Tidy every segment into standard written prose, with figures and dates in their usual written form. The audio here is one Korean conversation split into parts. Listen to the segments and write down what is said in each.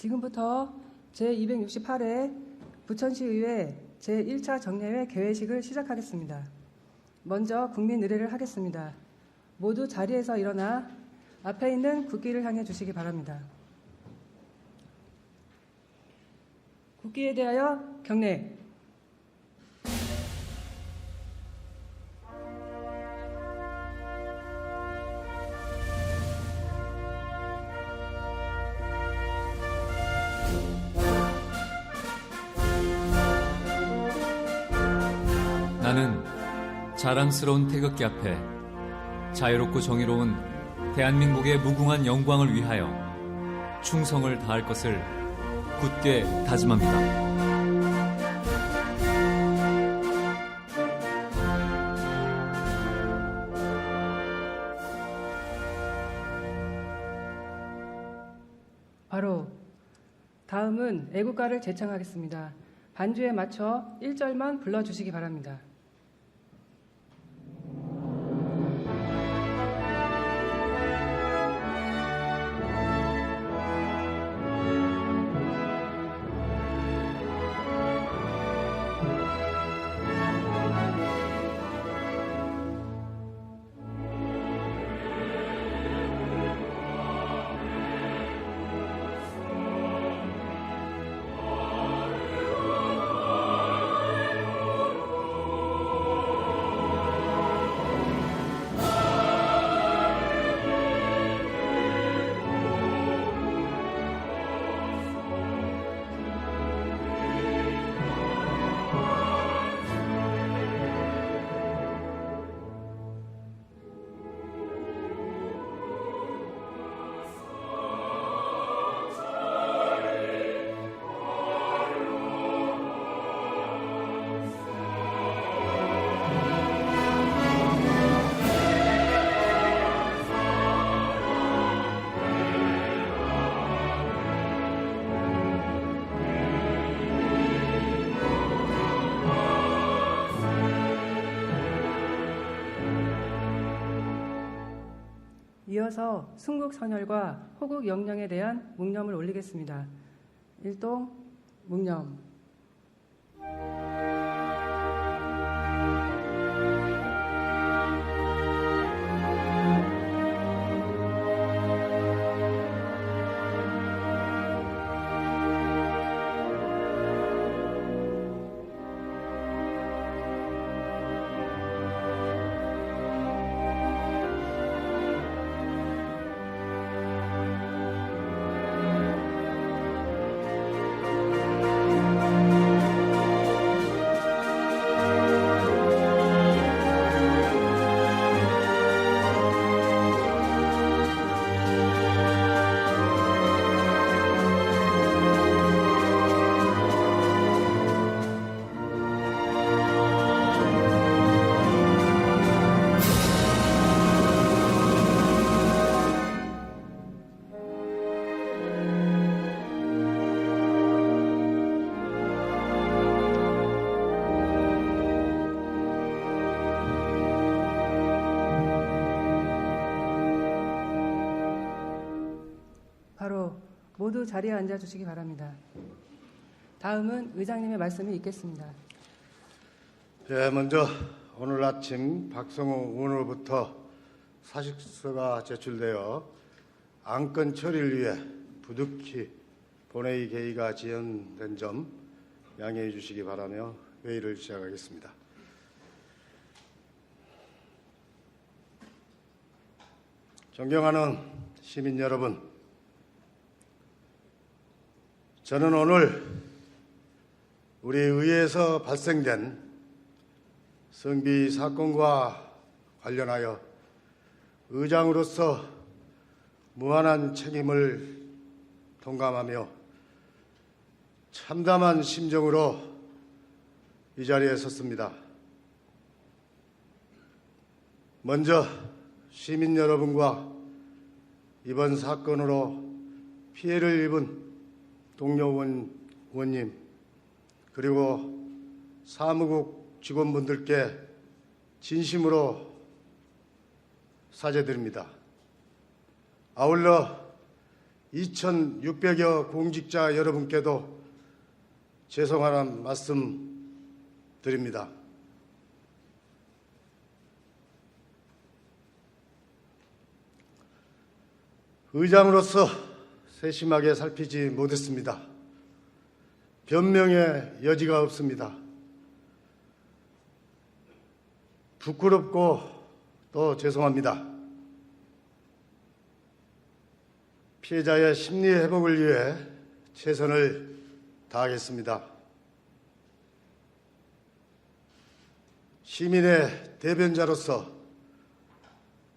지금부터 제268회 부천시의회 제1차 정례회 개회식을 시작하겠습니다. 먼저 국민 의례를 하겠습니다. 모두 자리에서 일어나 앞에 있는 국기를 향해 주시기 바랍니다. 국기에 대하여 경례. 나는 자랑스러운 태극기 앞에 자유롭고 정의로운 대한민국의 무궁한 영광을 위하여 충성을 다할 것을 굳게 다짐합니다. 바로 다음은 애국가를 제창하겠습니다. 반주에 맞춰 1절만 불러주시기 바랍니다. 이어서 순국선열과 호국영령에 대한 묵념을 올리겠습니다. 일동 묵념. 바로 모두 자리에 앉아주시기 바랍니다. 다음은 의장님의 말씀이 있겠습니다. 먼저 오늘 아침 박성호 의원으로부터 사직서가 제출되어 안건 처리를 위해 부득이 본회의 개의가 지연된 점 양해해 주시기 바라며 회의를 시작하겠습니다. 존경하는 시민 여러분, 저는 오늘 우리 의회에서 발생된 성비 사건과 관련하여 의장으로서 무한한 책임을 동감하며 참담한 심정으로 이 자리에 섰습니다. 먼저 시민 여러분과 이번 사건으로 피해를 입은 동료 의원님 그리고 사무국 직원분들께 진심으로 사죄드립니다. 아울러 2,600여 공직자 여러분께도 죄송하다는 말씀 드립니다. 의장으로서 세심하게 살피지 못했습니다. 변명의 여지가 없습니다. 부끄럽고 또 죄송합니다. 피해자의 심리 회복을 위해 최선을 다하겠습니다. 시민의 대변자로서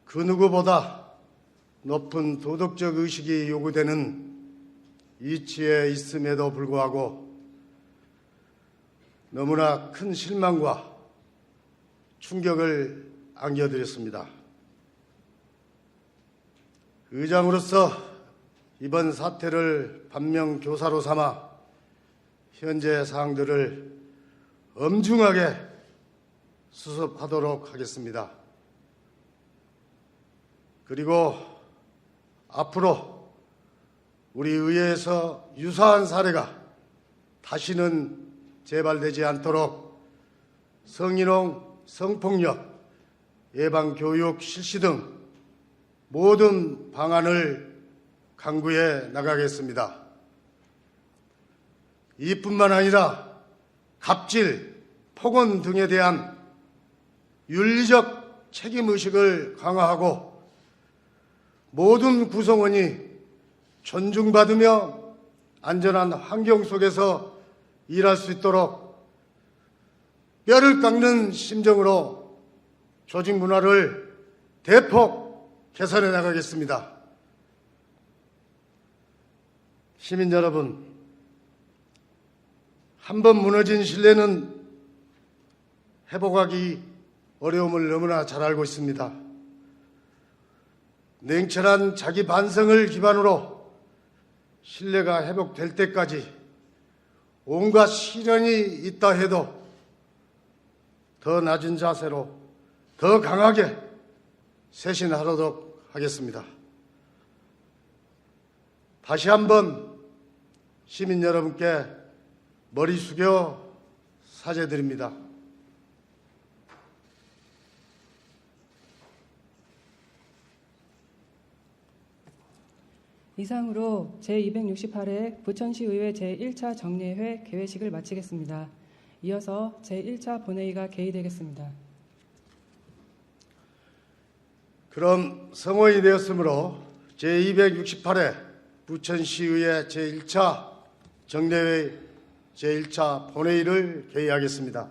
그 누구보다 높은 도덕적 의식이 요구되는 이치에 있음에도 불구하고 너무나 큰 실망과 충격을 안겨드렸습니다. 의장으로서 이번 사태를 반면교사로 삼아 현재 사항들을 엄중하게 수습하도록 하겠습니다. 그리고 앞으로 우리 의회에서 유사한 사례가 다시는 재발되지 않도록 성희롱, 성폭력, 예방교육 실시 등 모든 방안을 강구해 나가겠습니다. 이뿐만 아니라 갑질, 폭언 등에 대한 윤리적 책임의식을 강화하고 모든 구성원이 존중받으며 안전한 환경 속에서 일할 수 있도록 뼈를 깎는 심정으로 조직 문화를 대폭 개선해 나가겠습니다. 시민 여러분, 한번 무너진 신뢰는 회복하기 어려움을 너무나 잘 알고 있습니다. 냉철한 자기 반성을 기반으로 신뢰가 회복될 때까지 온갖 시련이 있다 해도 더 낮은 자세로 더 강하게 쇄신하도록 하겠습니다. 다시 한번 시민 여러분께 머리 숙여 사죄드립니다. 이상으로 제268회 부천시의회 제1차 정례회 개회식을 마치겠습니다. 이어서 제1차 본회의가 개의되겠습니다. 그럼 성호이 되었으므로 제268회 부천시의회 제1차 정례회 제1차 본회의를 개의하겠습니다.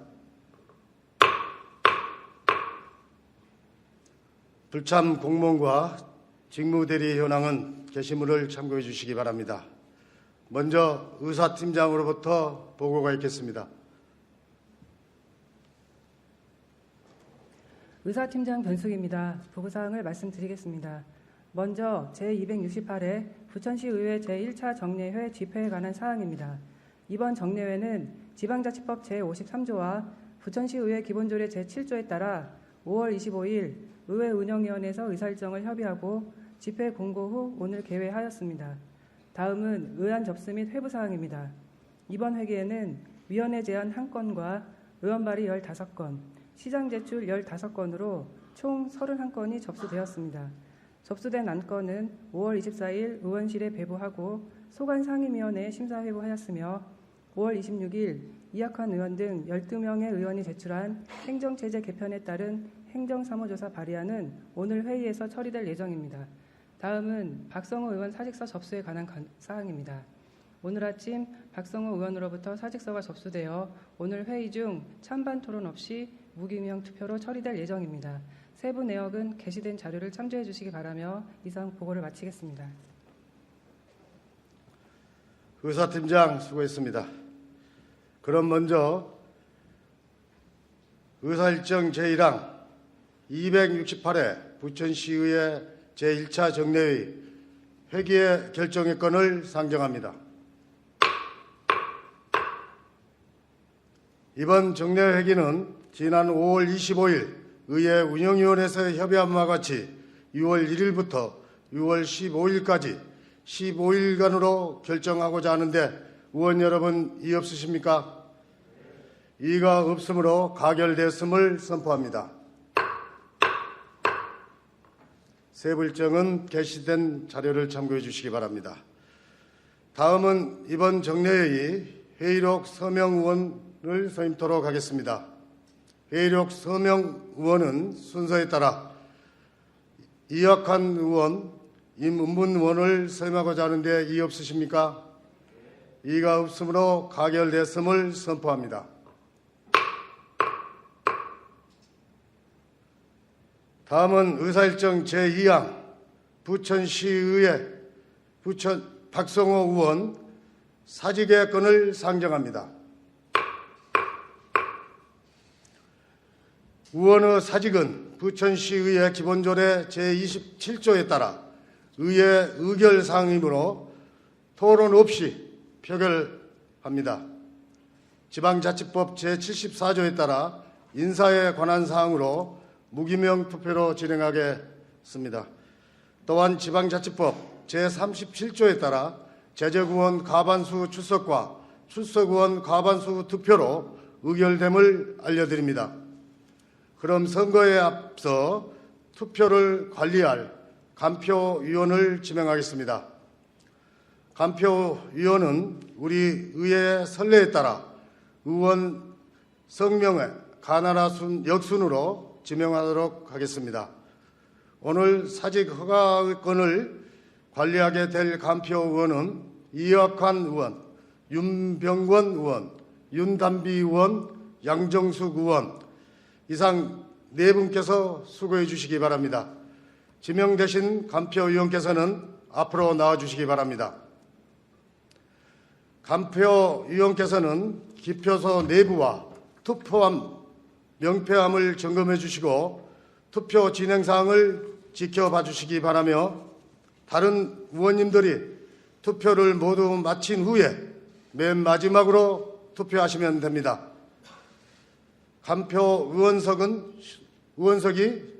불참 공무원과 직무대리 현황은 게시물을 참고해 주시기 바랍니다. 먼저 의사팀장으로부터 보고가 있겠습니다. 의사팀장 변숙입니다. 보고사항을 말씀드리겠습니다. 먼저 제268회 부천시의회 제1차 정례회 집회에 관한 사항입니다. 이번 정례회는 지방자치법 제53조와 부천시의회 기본조례 제7조에 따라 5월 25일 의회 운영위원회에서 의사일정을 협의하고 집회 공고 후 오늘 개회하였습니다. 다음은 의안 접수 및 회부 사항입니다. 이번 회기에는 위원회 제안 1건과 의원 발의 15건, 시장 제출 15건으로 총 31건이 접수되었습니다. 접수된 안건은 5월 24일 의원실에 배부하고 소관 상임위원회에 심사 회부하였으며 5월 26일 이학환 의원 등 12명의 의원이 제출한 행정체제 개편에 따른 행정사무조사 발의안은 오늘 회의에서 처리될 예정입니다. 다음은 박성호 의원 사직서 접수에 관한 사항입니다. 오늘 아침 박성호 의원으로부터 사직서가 접수되어 오늘 회의 중 찬반 토론 없이 무기명 투표로 처리될 예정입니다. 세부 내역은 게시된 자료를 참조해 주시기 바라며 이상 보고를 마치겠습니다. 의사팀장 수고했습니다. 그럼 먼저 의사일정 제1항 268회 부천시의회 제1차 정례회 회기의 결정의 건을 상정합니다. 이번 정례 회기는 지난 5월 25일 의회 운영위원회에서 협의한 바와 같이 6월 1일부터 6월 15일까지 15일간으로 결정하고자 하는데 의원 여러분 이의 없으십니까? 이의가 없으므로 가결되었음을 선포합니다. 세부일정은 게시된 자료를 참고해 주시기 바랍니다. 다음은 이번 정례회의 회의록 서명 의원을 서임토록 하겠습니다. 회의록 서명 의원은 순서에 따라 이학한 의원, 임은문 의원을 서임하고자 하는데 이의 없으십니까? 이의가 없으므로 가결됐음을 선포합니다. 다음은 의사일정 제2항 부천시의회 박성호 의원 사직의 건을 상정합니다. 의원의 사직은 부천시의회 기본조례 제27조에 따라 의회 의결사항이므로 토론 없이 표결합니다. 지방자치법 제74조에 따라 인사에 관한 사항으로 무기명 투표로 진행하겠습니다. 또한 지방자치법 제37조에 따라 제적의원 과반수 출석과 출석의원 과반수 투표로 의결됨을 알려드립니다. 그럼 선거에 앞서 투표를 관리할 간표위원을 지명하겠습니다. 간표위원은 우리 의회의 선례에 따라 의원 성명의 가나라 역순으로 지명하도록 하겠습니다. 오늘 사직 허가건을 관리하게 될 간표위원은 이학한 의원, 윤병권 의원, 윤단비 의원, 양정숙 의원 이상 네 분께서 수고해 주시기 바랍니다. 지명되신 간표위원께서는 앞으로 나와 주시기 바랍니다. 간표위원께서는 기표소 내부와 투표함, 명패함을 점검해 주시고 투표 진행 사항을 지켜봐 주시기 바라며 다른 의원님들이 투표를 모두 마친 후에 맨 마지막으로 투표하시면 됩니다. 간표 의원석이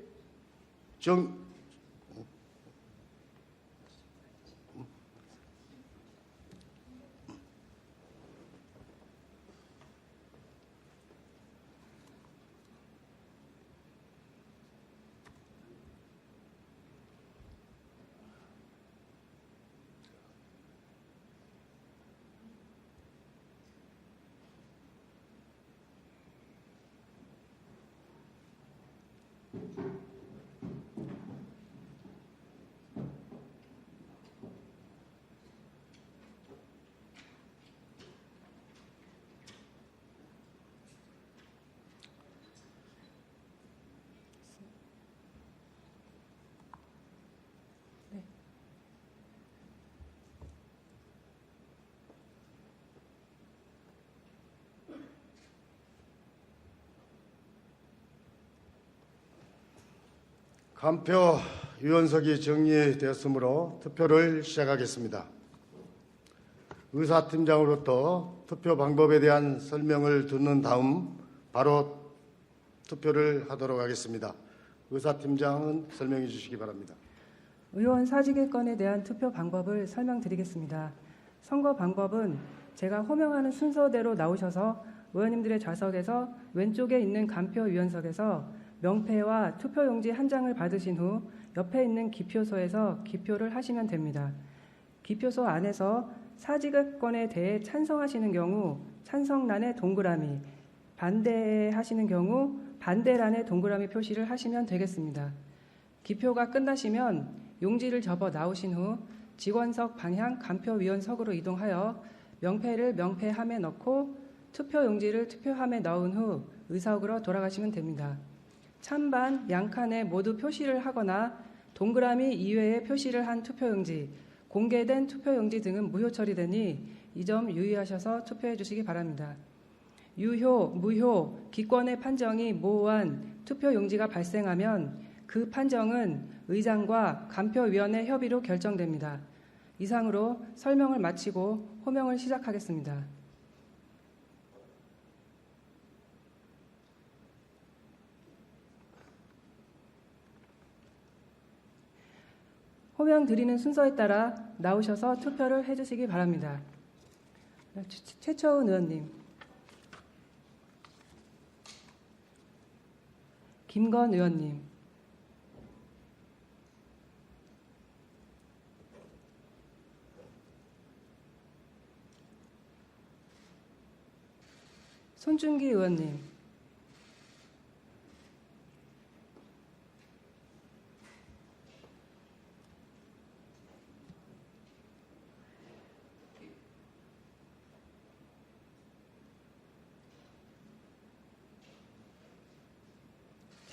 간표위원석이 정리되었으므로 투표를 시작하겠습니다. 의사팀장으로부터 투표 방법에 대한 설명을 듣는 다음 바로 투표를 하도록 하겠습니다. 의사팀장은 설명해 주시기 바랍니다. 의원 사직의 건에 대한 투표 방법을 설명드리겠습니다. 선거 방법은 제가 호명하는 순서대로 나오셔서 의원님들의 좌석에서 왼쪽에 있는 간표위원석에서 명패와 투표용지 한 장을 받으신 후 옆에 있는 기표소에서 기표를 하시면 됩니다. 기표소 안에서 사직건에 대해 찬성하시는 경우 찬성란에 동그라미, 반대하시는 경우 반대란에 동그라미 표시를 하시면 되겠습니다. 기표가 끝나시면 용지를 접어 나오신 후 직원석 방향 간표위원석으로 이동하여 명패를 명패함에 넣고 투표용지를 투표함에 넣은 후 의석으로 돌아가시면 됩니다. 찬반, 양칸에 모두 표시를 하거나 동그라미 이외에 표시를 한 투표용지, 공개된 투표용지 등은 무효 처리되니 이 점 유의하셔서 투표해 주시기 바랍니다. 유효, 무효, 기권의 판정이 모호한 투표용지가 발생하면 그 판정은 의장과 간표위원회 협의로 결정됩니다. 이상으로 설명을 마치고 호명을 시작하겠습니다. 호명 드리는 순서에 따라 나오셔서 투표를 해주시기 바랍니다. 최초은 의원님, 김건 의원님, 손준기 의원님,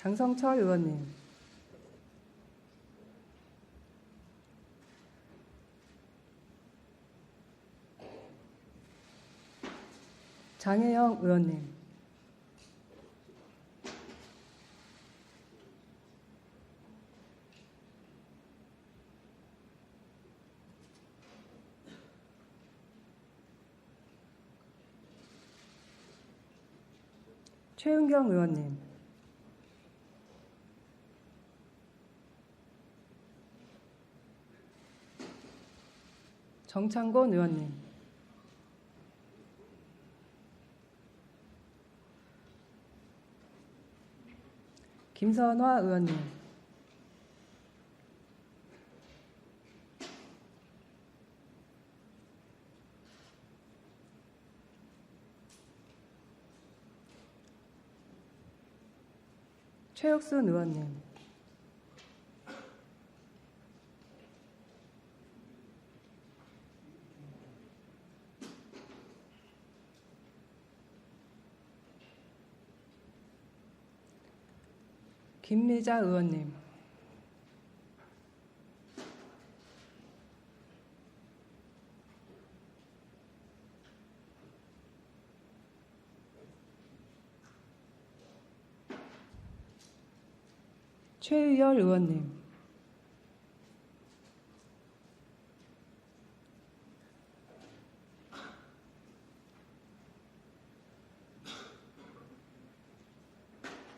장성철 의원님, 장혜영 의원님, 최은경 의원님, 정창곤 의원님, 김선화 의원님, 최혁순 의원님, 김미자 의원님, 최의열 의원님,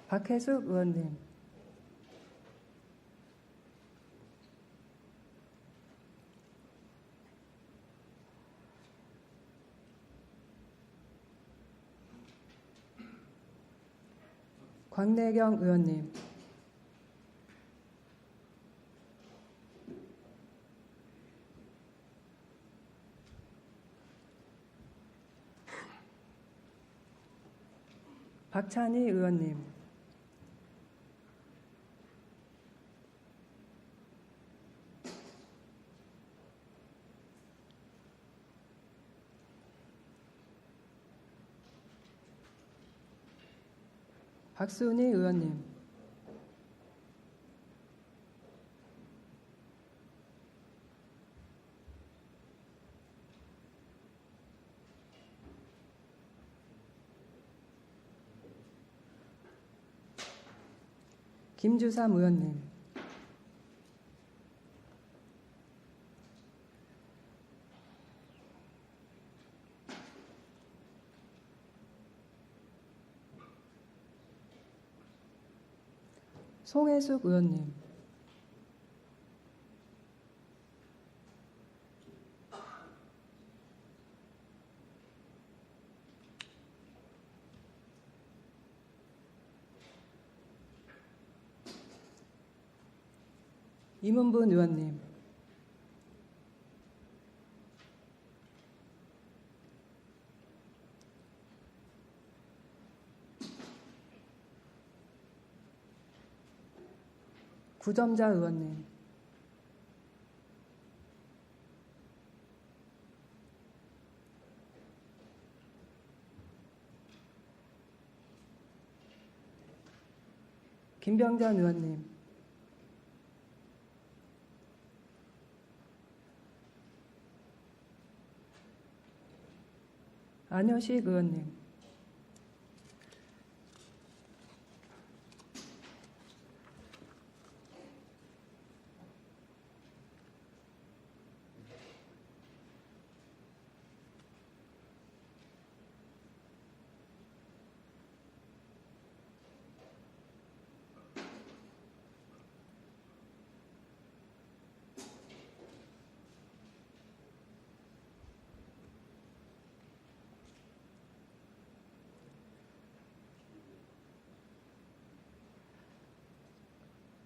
박혜숙 의원님, 광내경 의원님, 박찬희 의원님, 박순희 의원님, 김주삼 의원님, 송혜숙 의원님, 이문분 의원님, 구점자 의원님, 김병전 의원님, 안효식 의원님,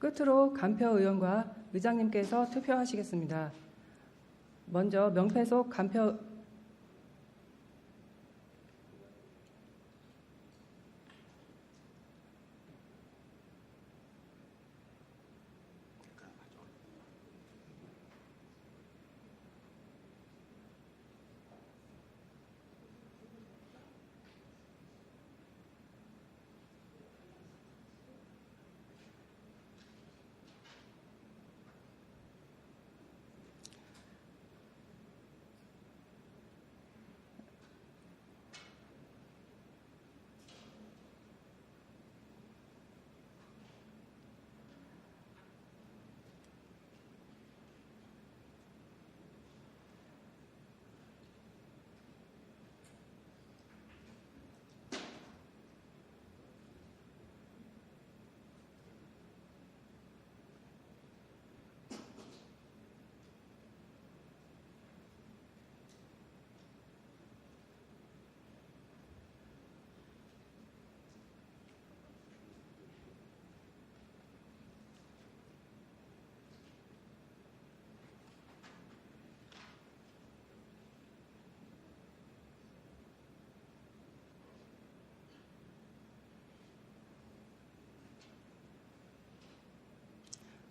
끝으로 간표 의원과 의장님께서 투표하시겠습니다. 먼저 명패 속 간표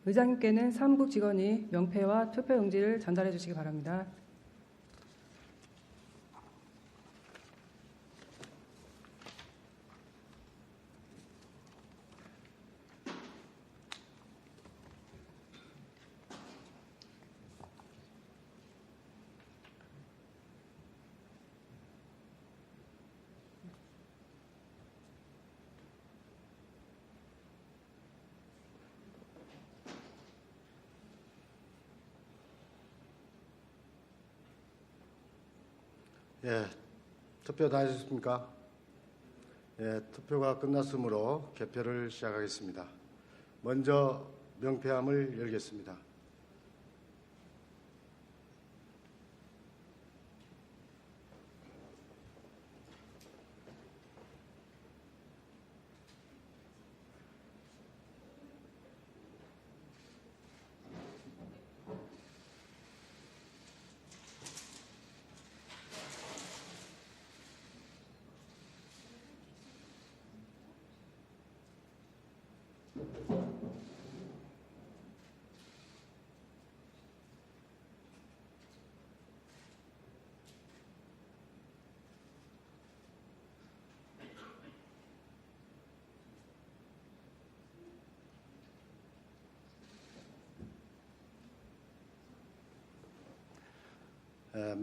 의장님께는 사무국 직원이 명패와 투표용지를 전달해 주시기 바랍니다. 예, 투표 다 하셨습니까? 예, 투표가 끝났으므로 개표를 시작하겠습니다. 먼저 명패함을 열겠습니다.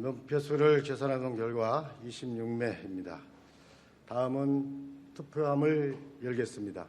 명패수를 계산한 결과 26매입니다. 다음은 투표함을 열겠습니다.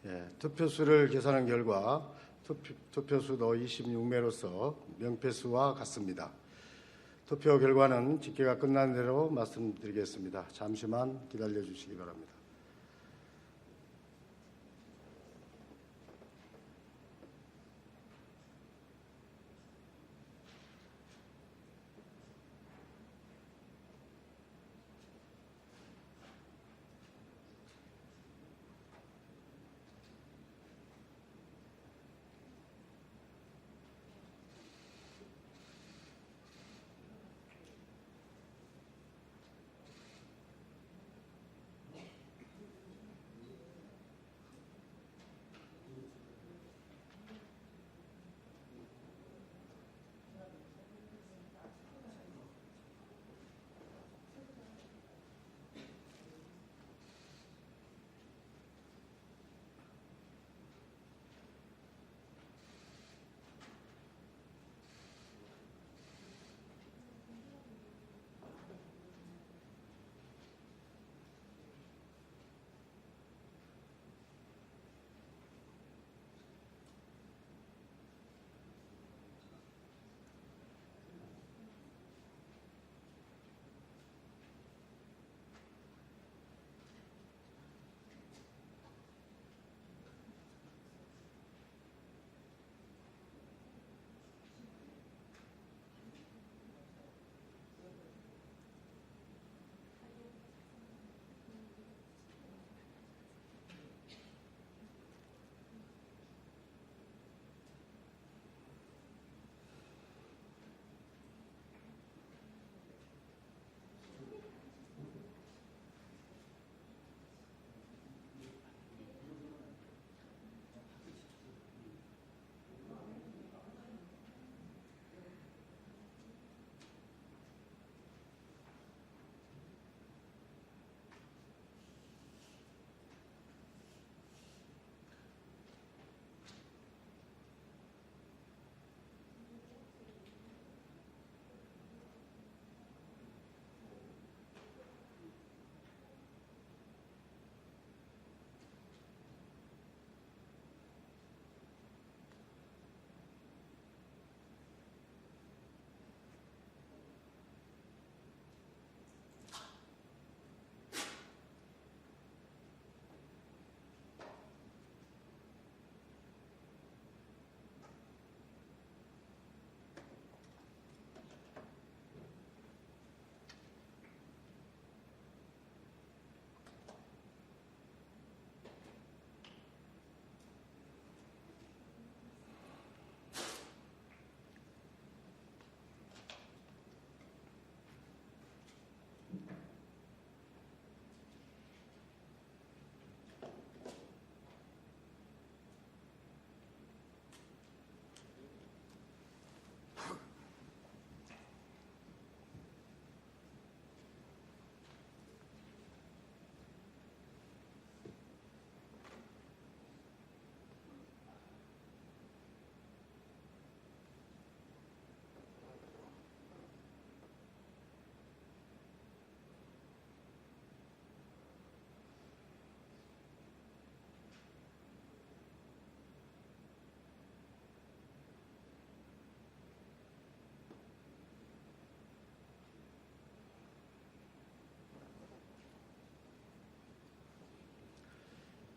예, 투표수를 계산한 결과 투표수도 26매로서 명패수와 같습니다. 투표 결과는 집계가 끝난 대로 말씀드리겠습니다. 잠시만 기다려 주시기 바랍니다.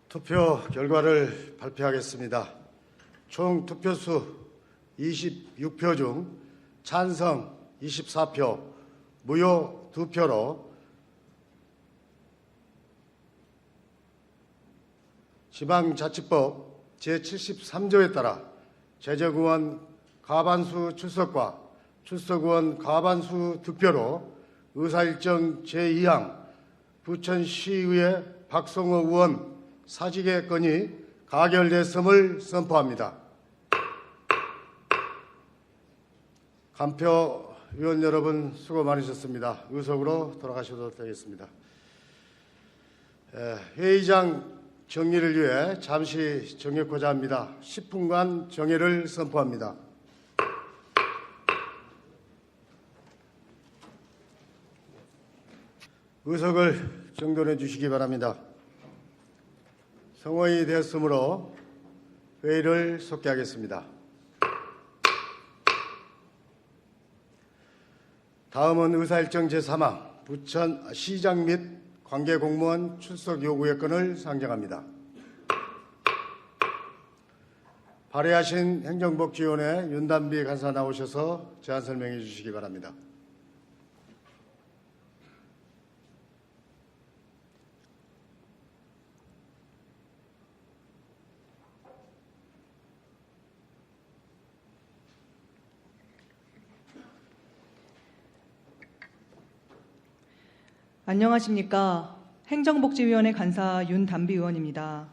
투표 결과를 발표하겠습니다. 총 투표수 26표 중 찬성 24표, 무효 2표로 지방자치법 제73조에 따라 제적의원 과반수 출석과 출석의원 과반수 득표로 의사일정 제2항 부천시의회 박성호 의원 사직의 건이 가결됐음을 선포합니다. 간표 위원 여러분 수고 많으셨습니다. 의석으로 돌아가셔도 되겠습니다. 회의장 정리를 위해 잠시 정해고자 합니다. 10분간 정회를 선포합니다. 의석을 정돈해 주시기 바랍니다. 성원이 되었으므로 회의를 속개하겠습니다. 다음은 의사일정 제3항 부천시장 및 관계공무원 출석 요구의 건을 상정합니다. 발의하신 행정복지위원회 윤단비 간사 나오셔서 제안 설명해 주시기 바랍니다. 안녕하십니까. 행정복지위원회 간사 윤단비 의원입니다.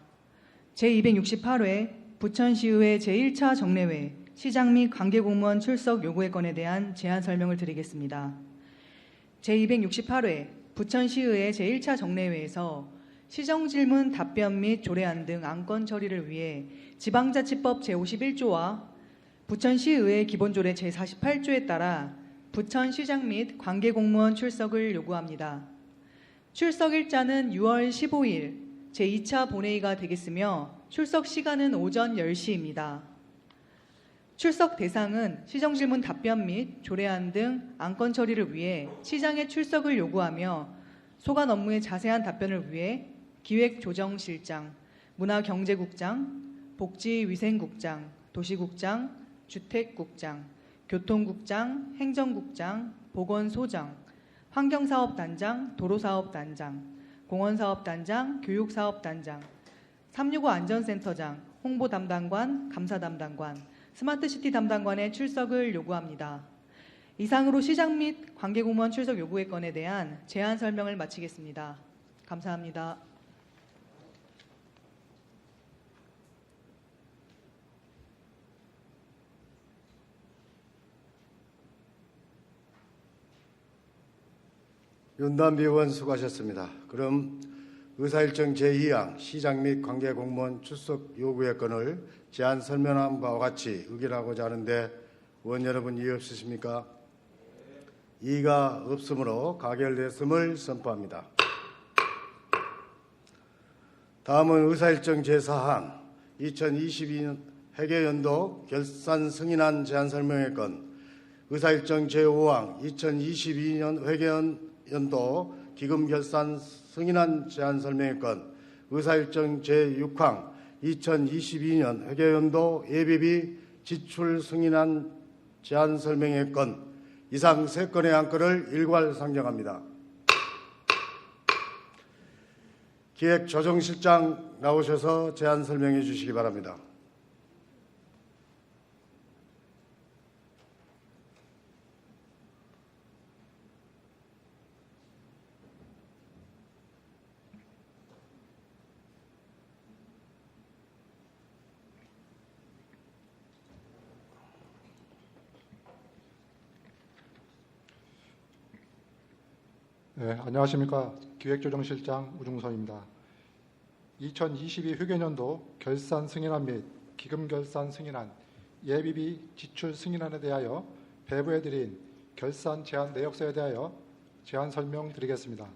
제268회 부천시의회 제1차 정례회 시장 및 관계공무원 출석 요구의 건에 대한 제안 설명을 드리겠습니다. 제268회 부천시의회 제1차 정례회에서 시정질문 답변 및 조례안 등 안건 처리를 위해 지방자치법 제51조와 부천시의회 기본조례 제48조에 따라 부천시장 및 관계공무원 출석을 요구합니다. 출석 일자는 6월 15일 제2차 본회의가 되겠으며 출석 시간은 오전 10시입니다. 출석 대상은 시정질문 답변 및 조례안 등 안건 처리를 위해 시장의 출석을 요구하며 소관 업무의 자세한 답변을 위해 기획조정실장, 문화경제국장, 복지위생국장, 도시국장, 주택국장, 교통국장, 행정국장, 보건소장, 환경사업단장, 도로사업단장, 공원사업단장, 교육사업단장, 365 안전센터장, 홍보담당관, 감사담당관, 스마트시티 담당관의 출석을 요구합니다. 이상으로 시장 및 관계공무원 출석 요구의 건에 대한 제안 설명을 마치겠습니다. 감사합니다. 윤단비 의원 수고하셨습니다. 그럼 의사일정 제2항 시장 및 관계공무원 출석 요구의 건을 제안 설명한 바와 같이 의결하고자 하는데 의원 여러분 이의 없으십니까? 이의가 없으므로 가결됐음을 선포합니다. 다음은 의사일정 제4항 2022년 회계연도 결산 승인안 제안 설명의 건, 의사일정 제5항 2022년 회계연도 기금 결산 승인안 제안 설명의 건, 의사일정 제6항 2022년 회계연도 예비비 지출 승인안 제안 설명의 건, 이상 3건의 안건을 일괄 상정합니다. 기획조정실장 나오셔서 제안 설명해 주시기 바랍니다. 네, 안녕하십니까. 기획조정실장 우중서입니다. 2022 회계연도 결산 승인안 및 기금 결산 승인안, 예비비 지출 승인안에 대하여 배부해드린 결산 제안 내역서에 대하여 제안 설명드리겠습니다.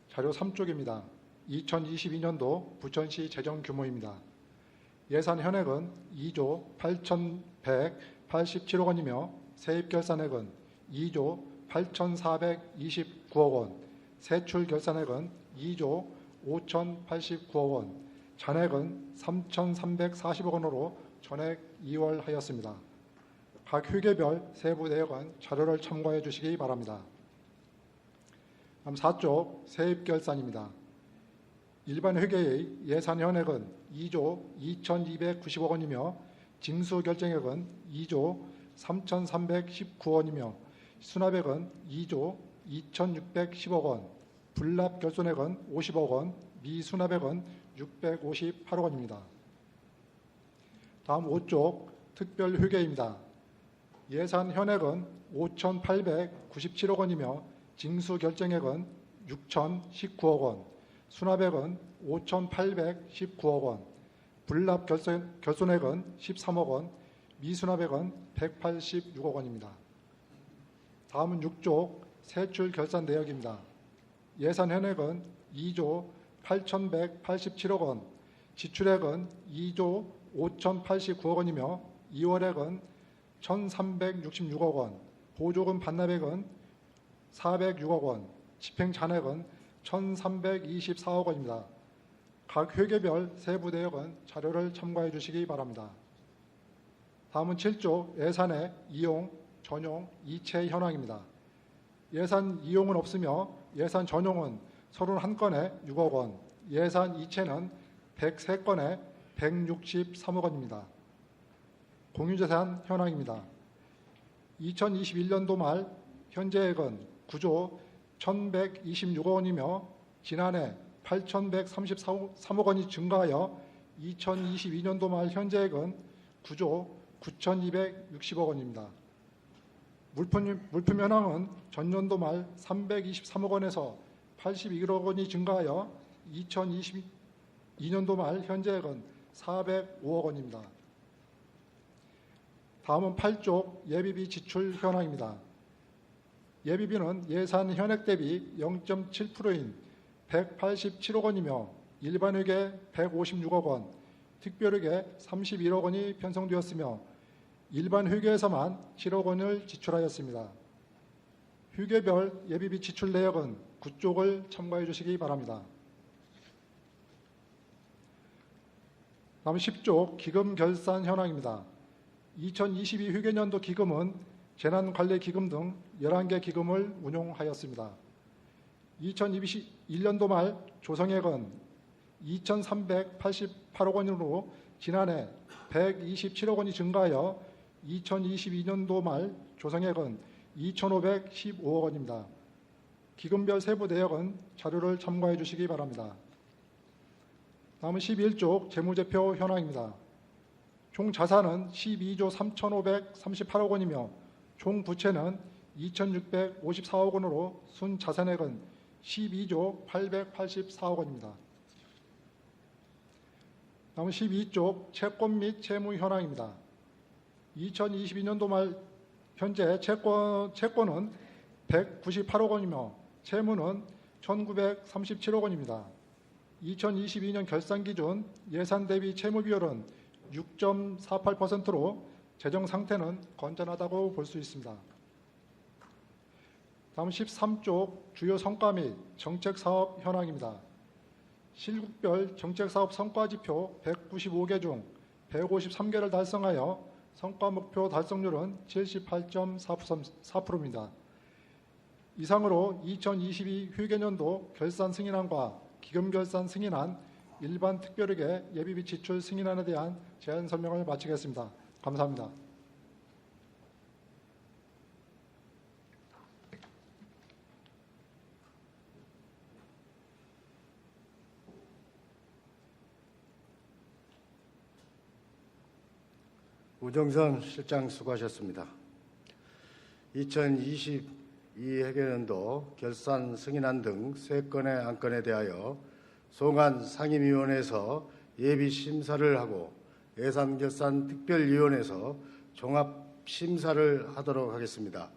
자료 3쪽입니다. 2022년도 부천시 재정 규모입니다. 예산 현액은 2조 8,187억 원이며 세입 결산액은 2조 8,429억 원, 세출 결산액은 2조 5,089억 원, 잔액은 3,340억 원으로 전액 이월하였습니다. 각 회계별 세부 내역은 자료를 참고해 주시기 바랍니다. 다음 4조 세입결산입니다. 일반 회계의 예산 현액은 2조 2,290억 원이며 징수결정액은 2조 3,319원이며 수납액은 2조 2,610억 원, 불납결손액은 50억 원, 미수납액은 658억 원입니다. 다음 5조 특별회계입니다. 예산 현액은 5,897억 원이며 징수결정액은 6,019억 원, 수납액은 5,819억 원, 불납결손액은 13억 원, 미수납액은 186억 원입니다. 다음은 6조 세출결산 내역입니다. 예산 현액은 2조 8,187억 원, 지출액은 2조 5,089억 원이며 이월액은 1,366억 원, 보조금 반납액은 406억 원, 집행잔액은 1,324억 원입니다. 각 회계별 세부 내역은 자료를 참고해 주시기 바랍니다. 다음은 7조 예산의 이용, 전용, 이체 현황입니다. 예산 이용은 없으며 예산 전용은 31건에 6억 원, 예산 이체는 103건에 163억 원입니다. 공유재산 현황입니다. 2021년도 말 현재액은 9조 1,126억 원이며 지난해 8,133억 원이 증가하여 2022년도 말 현재액은 9조 9,260억 원입니다. 물품 현황은 전년도 말 323억 원에서 81억 원이 증가하여 2022년도 말 현재액은 405억 원입니다. 다음은 8조 예비비 지출 현황입니다. 예비비는 예산 현액 대비 0.7%인 187억 원이며 일반회계 156억 원, 특별회계 31억 원이 편성되었으며 일반 회계에서만 7억 원을 지출하였습니다. 회계별 예비비 지출 내역은 9쪽을 참고해 주시기 바랍니다. 다음 10조 기금 결산 현황입니다. 2022 회계년도 기금은 재난관리기금 등 11개 기금을 운용하였습니다. 2021년도 말 조성액은 2,388억 원으로 지난해 127억 원이 증가하여 2022년도 말 조성액은 2,515억 원입니다. 기금별 세부 내역은 자료를 참고해 주시기 바랍니다. 다음은 11조 재무제표 현황입니다. 총 자산은 12조 3,538억 원이며 총 부채는 2,654억 원으로 순자산액은 12조 884억 원입니다. 다음은 12조 채권 및 채무 현황입니다. 2022년도 말 현재 채권은 198억 원이며 채무는 1,937억 원입니다. 2022년 결산 기준 예산 대비 채무 비율은 6.48%로 재정 상태는 건전하다고 볼 수 있습니다. 다음 13조 주요 성과 및 정책 사업 현황입니다. 실국별 정책 사업 성과 지표 195개 중 153개를 달성하여 성과 목표 달성률은 78.4%입니다. 이상으로 2022 회계년도 결산 승인안과 기금 결산 승인안, 일반 특별회계 예비비 지출 승인안에 대한 제안 설명을 마치겠습니다. 감사합니다. 우정선 실장 수고하셨습니다. 2022 회계연도 결산 승인안 등 3건의 안건에 대하여 송안 상임위원회에서 예비 심사를 하고 예산결산특별위원회에서 종합심사를 하도록 하겠습니다.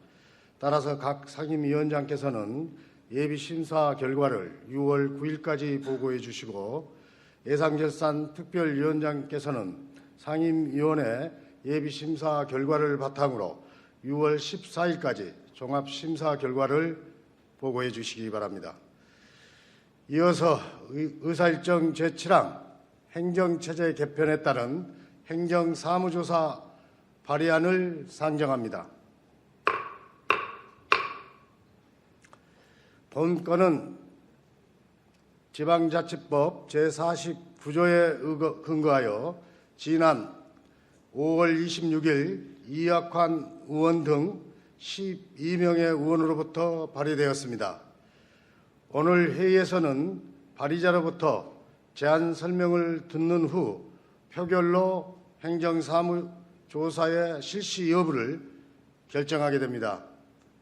따라서 각 상임위원장께서는 예비 심사 결과를 6월 9일까지 보고해 주시고 예산결산특별위원장께서는 상임위원회 예비심사 결과를 바탕으로 6월 14일까지 종합심사 결과를 보고해 주시기 바랍니다. 이어서 의사일정 제7항 행정체제 개편에 따른 행정사무조사 발의안을 상정합니다. 본 건은 지방자치법 제49조에 근거하여 지난 5월 26일 이학환 의원 등 12명의 의원으로부터 발의되었습니다. 오늘 회의에서는 발의자로부터 제안 설명을 듣는 후 표결로 행정사무조사의 실시 여부를 결정하게 됩니다.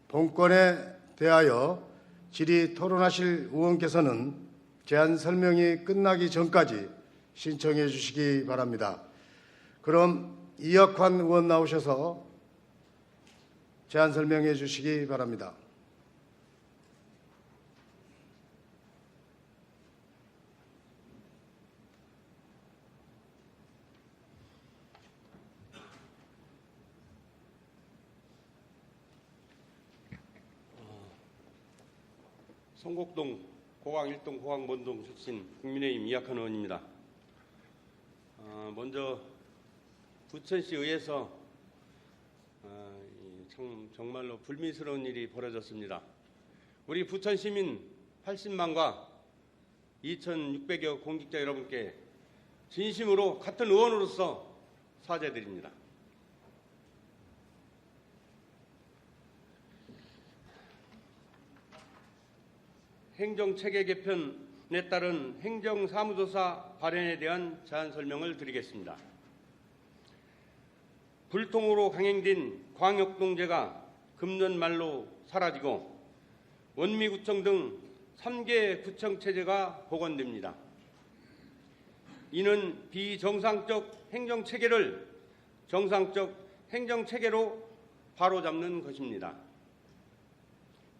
본건에 대하여 질의 토론하실 의원께서는 제안 설명이 끝나기 전까지 신청해 주시기 바랍니다. 그럼 이학환 의원 나오셔서 제안 설명해 주시기 바랍니다. 성곡동 고강 1동 고강 본동 출신 국민의힘 이학환 의원입니다. 먼저 부천시 의회에서 정말로 불미스러운 일이 벌어졌습니다. 우리 부천 시민 80만과 2,600여 공직자 여러분께 진심으로 같은 의원으로서 사죄드립니다. 행정체계 개편에 따른 행정사무조사 발의안에 대한 제안 설명을 드리겠습니다. 불통으로 강행된 광역동제가 금년 말로 사라지고 원미구청 등 3개 구청체제가 복원됩니다. 이는 비정상적 행정체계를 정상적 행정체계로 바로잡는 것입니다.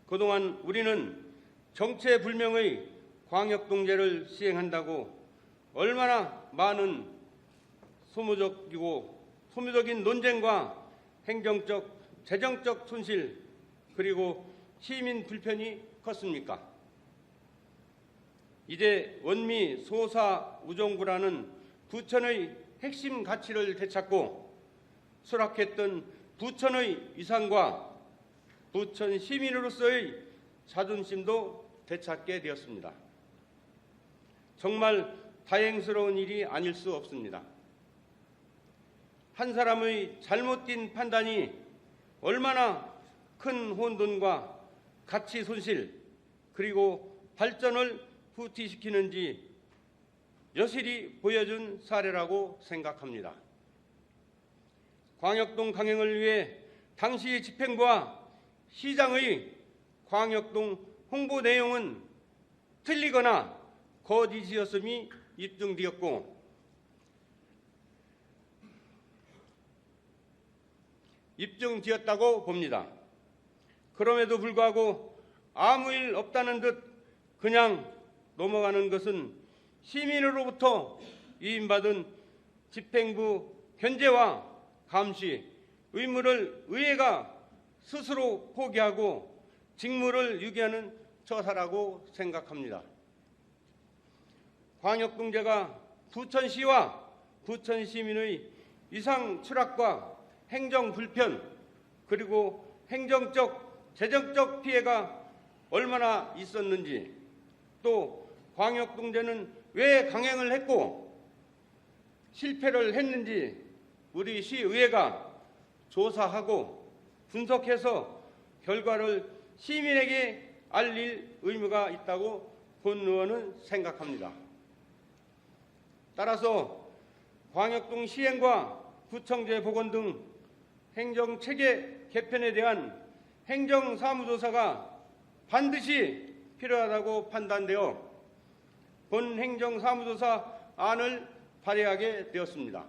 그동안 우리는 정체불명의 광역동제를 시행한다고 얼마나 많은 소모적인 논쟁과 행정적, 재정적 손실 그리고 시민 불편이 컸습니까? 이제 원미 소사우정구라는 부천의 핵심 가치를 되찾고 수락했던 부천의 위상과 부천 시민으로서의 자존심도 되찾게 되었습니다. 정말 다행스러운 일이 아닐 수 없습니다. 한 사람의 잘못된 판단이 얼마나 큰 혼돈과 가치 손실 그리고 발전을 후퇴시키는지 여실히 보여준 사례라고 생각합니다. 광역동 강행을 위해 당시 집행부와 시장의 광역동 홍보 내용은 틀리거나 거짓이었음이 입증되었다고 봅니다. 그럼에도 불구하고 아무 일 없다는 듯 그냥 넘어가는 것은 시민으로부터 위임받은 집행부 견제와 감시, 의무를 의회가 스스로 포기하고 직무를 유기하는 처사라고 생각합니다. 광역동제가 부천시와 부천 시민의 위상 추락과 행정 불편 그리고 행정적, 재정적 피해가 얼마나 있었는지 또 광역동제는 왜 강행을 했고 실패를 했는지 우리 시의회가 조사하고 분석해서 결과를 시민에게 알릴 의무가 있다고 본 의원은 생각합니다. 따라서 광역동 시행과 구청제 복원 등 행정체계 개편에 대한 행정사무조사가 반드시 필요하다고 판단되어 본 행정사무조사 안을 발의하게 되었습니다.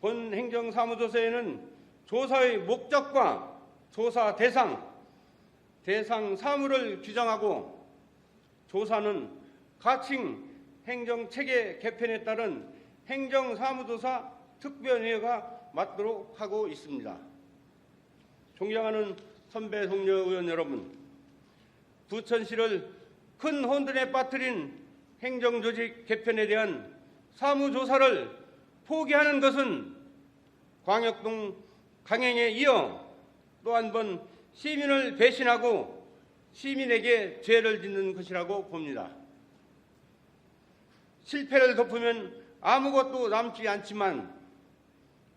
본 행정사무조사에는 조사의 목적과 조사 대상 사무를 규정하고 조사는 가칭 행정체계 개편에 따른 행정사무조사 특별위회가 맡도록 하고 있습니다. 존경하는 선배 동료 의원 여러분, 부천시를 큰 혼돈에 빠뜨린 행정조직 개편에 대한 사무조사를 포기하는 것은 광역동 강행에 이어 또 한 번 시민을 배신하고 시민에게 죄를 짓는 것이라고 봅니다. 실패를 덮으면 아무것도 남지 않지만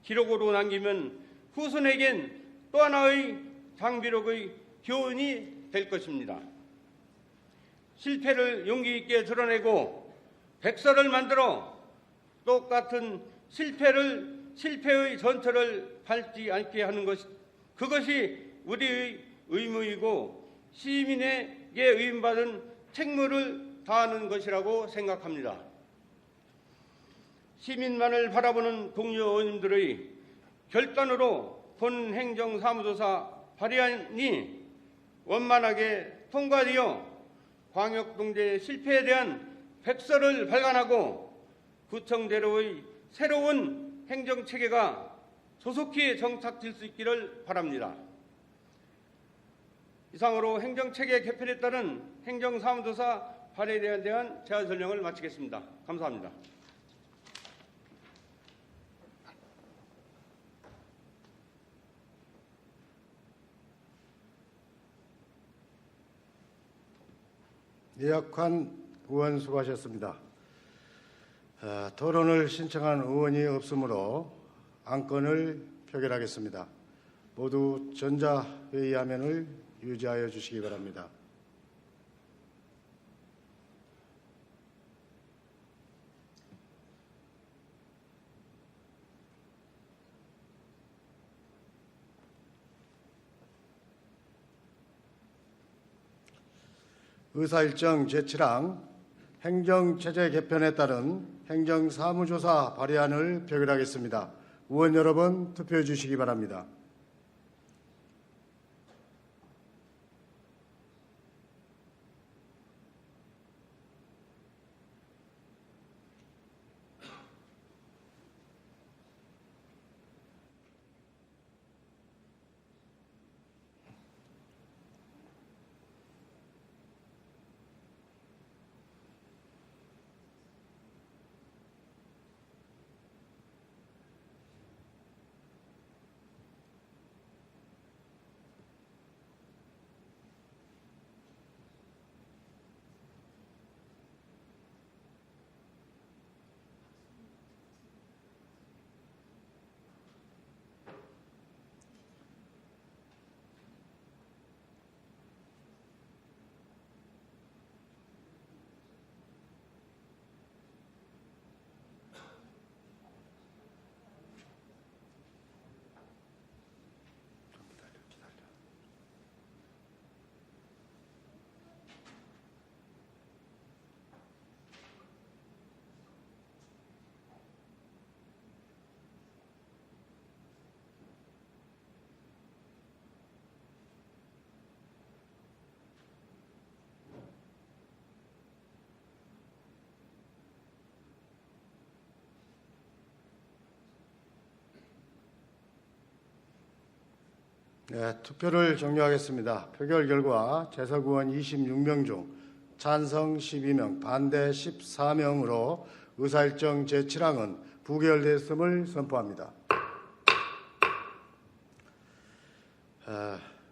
기록으로 남기면 후손에겐 또 하나의 장비록의 교훈이 될 것입니다. 실패를 용기 있게 드러내고 백서를 만들어 똑같은 실패의 전철을 밟지 않게 하는 것, 그것이 우리의 의무이고 시민에게 의임받은 책무를 다하는 것이라고 생각합니다. 시민만을 바라보는 동료 의원님들의 결단으로 본 행정사무조사 발의안이 원만하게 통과되어 광역동제 실패에 대한 백서를 발간하고 구청대로의 새로운 행정체계가 조속히 정착될 수 있기를 바랍니다. 이상으로 행정체계 개편에 따른 행정사무조사 발의에 대한 제안 설명을 마치겠습니다. 감사합니다. 이학환 의원 수고하셨습니다. 토론을 신청한 의원이 없으므로 안건을 표결하겠습니다. 모두 전자회의 화면을 유지하여 주시기 바랍니다. 의사일정 제7항 행정체제 개편에 따른 행정사무조사 발의안을 표결하겠습니다. 의원 여러분 투표해 주시기 바랍니다. 네, 투표를 종료하겠습니다. 표결 결과 재석 의원 26명 중 찬성 12명, 반대 14명으로 의사일정 제7항은 부결됐음을 선포합니다.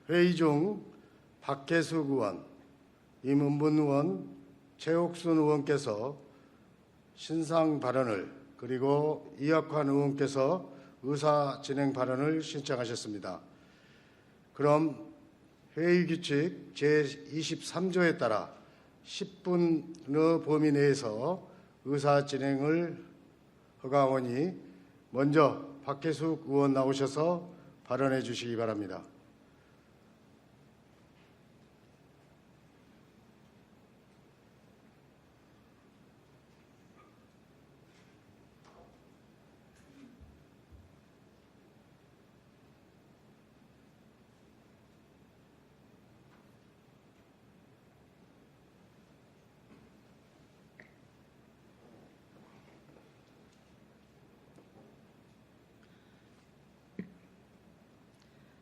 회의 중 박혜숙 의원, 임은분 의원, 최옥순 의원께서 신상 발언을, 그리고 이학환 의원께서 의사 진행 발언을 신청하셨습니다. 그럼 회의규칙 제23조에 따라 10분의 범위 내에서 의사 진행을 허가하오니 먼저 박혜숙 의원 나오셔서 발언해 주시기 바랍니다.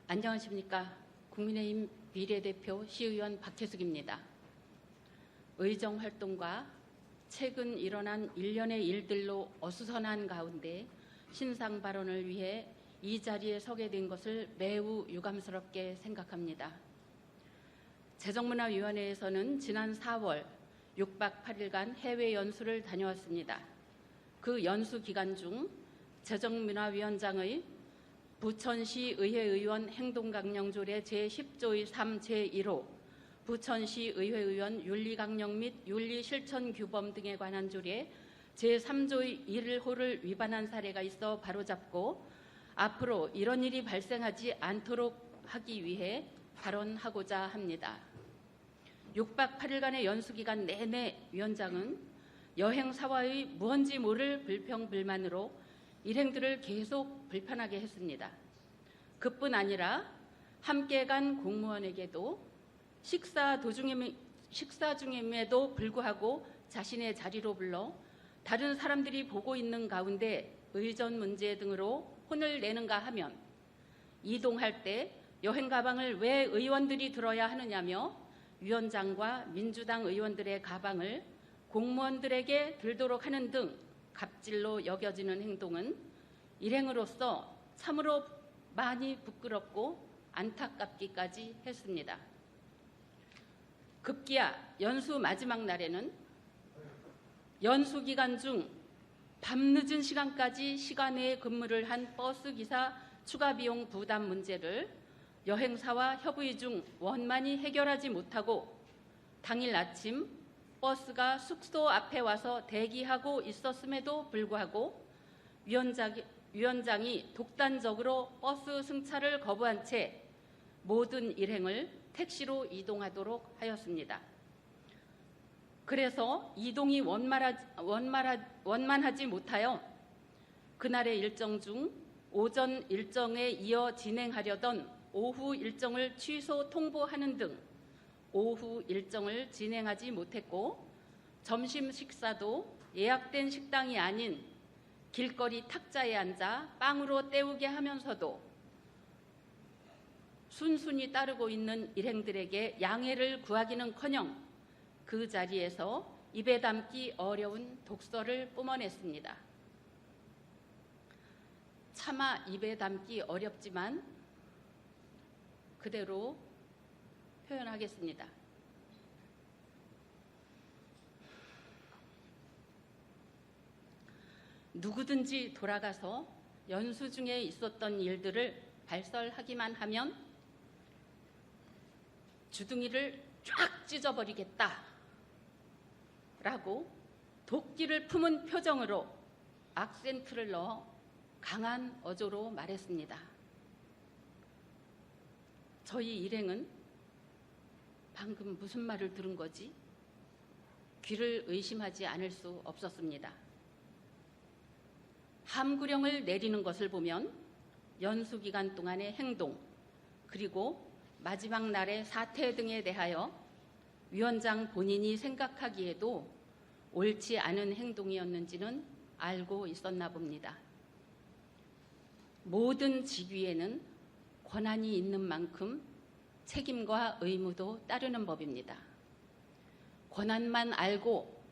안녕하십니까. 국민의힘 비례대표 시의원 박혜숙입니다. 의정활동과 최근 일어난 일련의 일들로 어수선한 가운데 신상 발언을 위해 이 자리에 서게 된 것을 매우 유감스럽게 생각합니다. 재정문화위원회에서는 지난 4월 6박 8일간 해외 연수를 다녀왔습니다. 그 연수 기간 중 재정문화위원장의 부천시 의회의원 행동강령조례 제10조의 3 제1호, 부천시 의회의원 윤리강령 및 윤리실천규범 등에 관한 조례 제3조의 1호를 위반한 사례가 있어 바로잡고 앞으로 이런 일이 발생하지 않도록 하기 위해 발언하고자 합니다. 6박 8일간의 연수기간 내내 위원장은 여행사와의 무언지 모를 불평불만으로 일행들을 계속 불편하게 했습니다. 그뿐 아니라 함께 간 공무원에게도 식사 중임에도 불구하고 자신의 자리로 불러 다른 사람들이 보고 있는 가운데 의전 문제 등으로 혼을 내는가 하면 이동할 때 여행 가방을 왜 의원들이 들어야 하느냐며 위원장과 민주당 의원들의 가방을 공무원들에게 들도록 하는 등 갑질로 여겨지는 행동은 일행으로서 참으로 많이 부끄럽고 안타깝기까지 했습니다. 급기야 연수 마지막 날에는 연수 기간 중 밤늦은 시간까지 시간외에 근무를 한 버스 기사 추가 비용 부담 문제를 여행사와 협의 중 원만히 해결하지 못하고 당일 아침 버스가 숙소 앞에 와서 대기하고 있었음에도 불구하고 위원장이 독단적으로 버스 승차를 거부한 채 모든 일행을 택시로 이동하도록 하였습니다. 그래서 이동이 원만하지 못하여 그날의 일정 중 오전 일정에 이어 진행하려던 오후 일정을 취소 통보하는 등 오후 일정을 진행하지 못했고 점심 식사도 예약된 식당이 아닌 길거리 탁자에 앉아 빵으로 때우게 하면서도 순순히 따르고 있는 일행들에게 양해를 구하기는커녕 그 자리에서 입에 담기 어려운 독설을 뿜어냈습니다. 차마 입에 담기 어렵지만 그대로 표현하겠습니다. 누구든지 돌아가서 연수 중에 있었던 일들을 발설하기만 하면 주둥이를 쫙 찢어버리겠다 라고 도끼를 품은 표정으로 악센트를 넣어 강한 어조로 말했습니다. 저희 일행은 방금 무슨 말을 들은 거지? 귀를 의심하지 않을 수 없었습니다. 함구령을 내리는 것을 보면 연수 기간 동안의 행동 그리고 마지막 날의 사태 등에 대하여 위원장 본인이 생각하기에도 옳지 않은 행동이었는지는 알고 있었나 봅니다. 모든 직위에는 권한이 있는 만큼 책임과 의무도 따르는 법입니다. 권한만 알고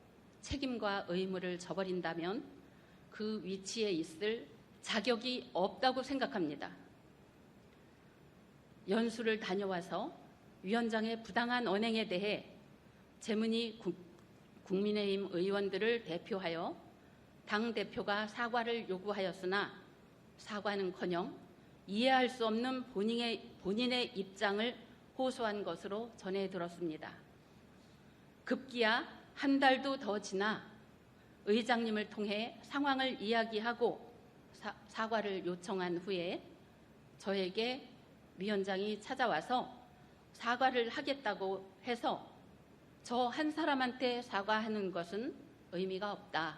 책임과 의무를 저버린다면 그 위치에 있을 자격이 없다고 생각합니다. 연수를 다녀와서 위원장의 부당한 언행에 대해 재문이 국민의힘 의원들을 대표하여 당대표가 사과를 요구하였으나 사과는커녕 이해할 수 없는 본인의 입장을 호소한 것으로 전해 들었습니다. 급기야 한 달도 더 지나 의장님을 통해 상황을 이야기하고 사과를 요청한 후에 저에게 위원장이 찾아와서 사과를 하겠다고 해서 저 한 사람한테 사과하는 것은 의미가 없다.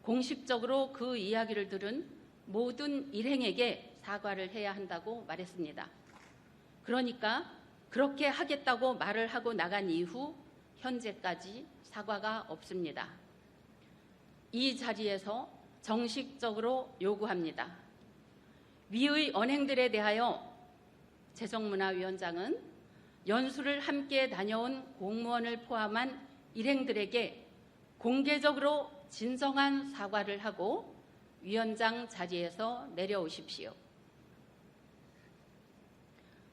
공식적으로 그 이야기를 들은 모든 일행에게 사과를 해야 한다고 말했습니다. 그러니까 그렇게 하겠다고 말을 하고 나간 이후 현재까지 사과가 없습니다. 이 자리에서 정식적으로 요구합니다. 위의 언행들에 대하여 재정문화위원장은 연수를 함께 다녀온 공무원을 포함한 일행들에게 공개적으로 진정한 사과를 하고 위원장 자리에서 내려오십시오.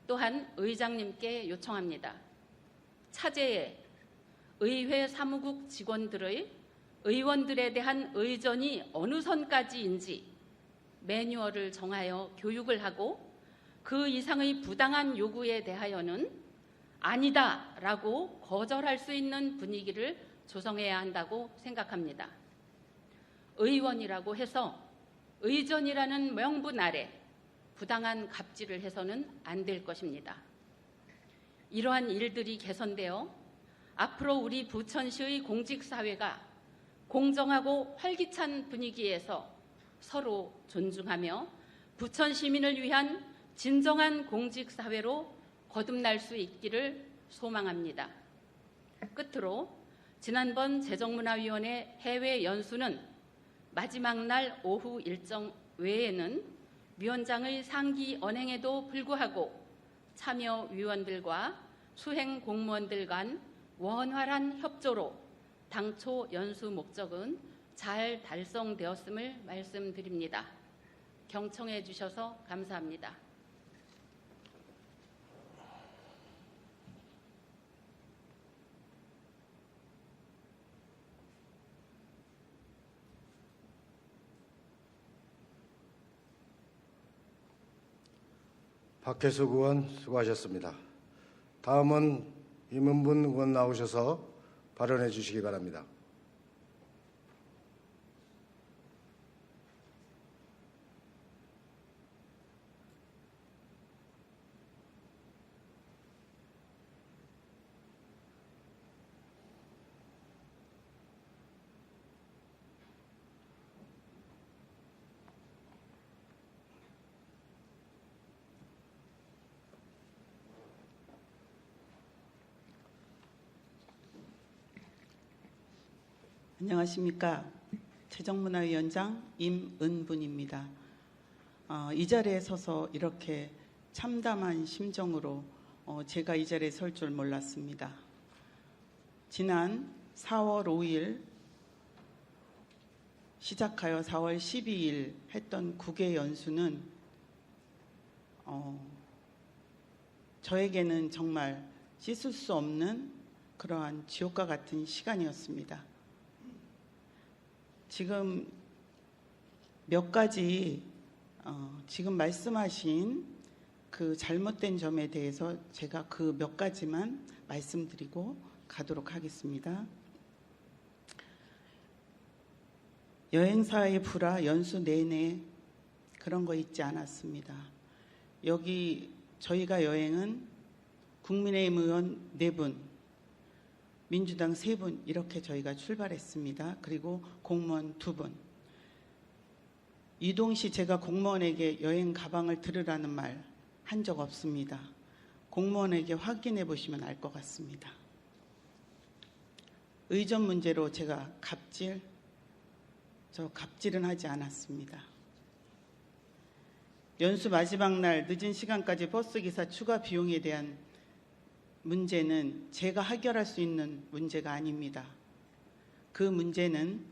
또한 의장님께 요청합니다. 차제에 의회 사무국 직원들의 의원들에 대한 의전이 어느 선까지인지 매뉴얼을 정하여 교육을 하고 그 이상의 부당한 요구에 대하여는 아니다라고 거절할 수 있는 분위기를 조성해야 한다고 생각합니다. 의원이라고 해서 의전이라는 명분 아래 부당한 갑질을 해서는 안 될 것입니다. 이러한 일들이 개선되어 앞으로 우리 부천시의 공직사회가 공정하고 활기찬 분위기에서 서로 존중하며 부천 시민을 위한 진정한 공직사회로 거듭날 수 있기를 소망합니다. 끝으로 지난번 재정문화위원회 해외 연수는 마지막 날 오후 일정 외에는 위원장의 상기 언행에도 불구하고 참여위원들과 수행 공무원들 간 원활한 협조로 당초 연수 목적은 잘 달성되었음을 말씀드립니다. 경청해 주셔서 감사합니다. 박혜숙 의원 수고하셨습니다. 다음은 임은분 의원 나오셔서 발언해 주시기 바랍니다. 안녕하십니까. 재정문화위원장 임은분입니다. 이 자리에 서서 이렇게 참담한 심정으로 제가 이 자리에 설 줄 몰랐습니다. 지난 4월 5일 시작하여 4월 12일 했던 국외 연수는 저에게는 정말 씻을 수 없는 그러한 지옥과 같은 시간이었습니다. 지금 몇 가지 지금 말씀하신 그 잘못된 점에 대해서 제가 그 몇 가지만 말씀드리고 가도록 하겠습니다. 여행사의 불화 연수 내내 그런 거 있지 않았습니다. 여기 저희가 여행은 국민의힘 의원 4분, 민주당 3분 이렇게 저희가 출발했습니다. 그리고 공무원 2분. 이동 시 제가 공무원에게 여행 가방을 들으라는 말 한 적 없습니다. 공무원에게 확인해 보시면 알 것 같습니다. 의전 문제로 제가 갑질은 하지 않았습니다. 연수 마지막 날 늦은 시간까지 버스기사 추가 비용에 대한 문제는 제가 해결할 수 있는 문제가 아닙니다. 그 문제는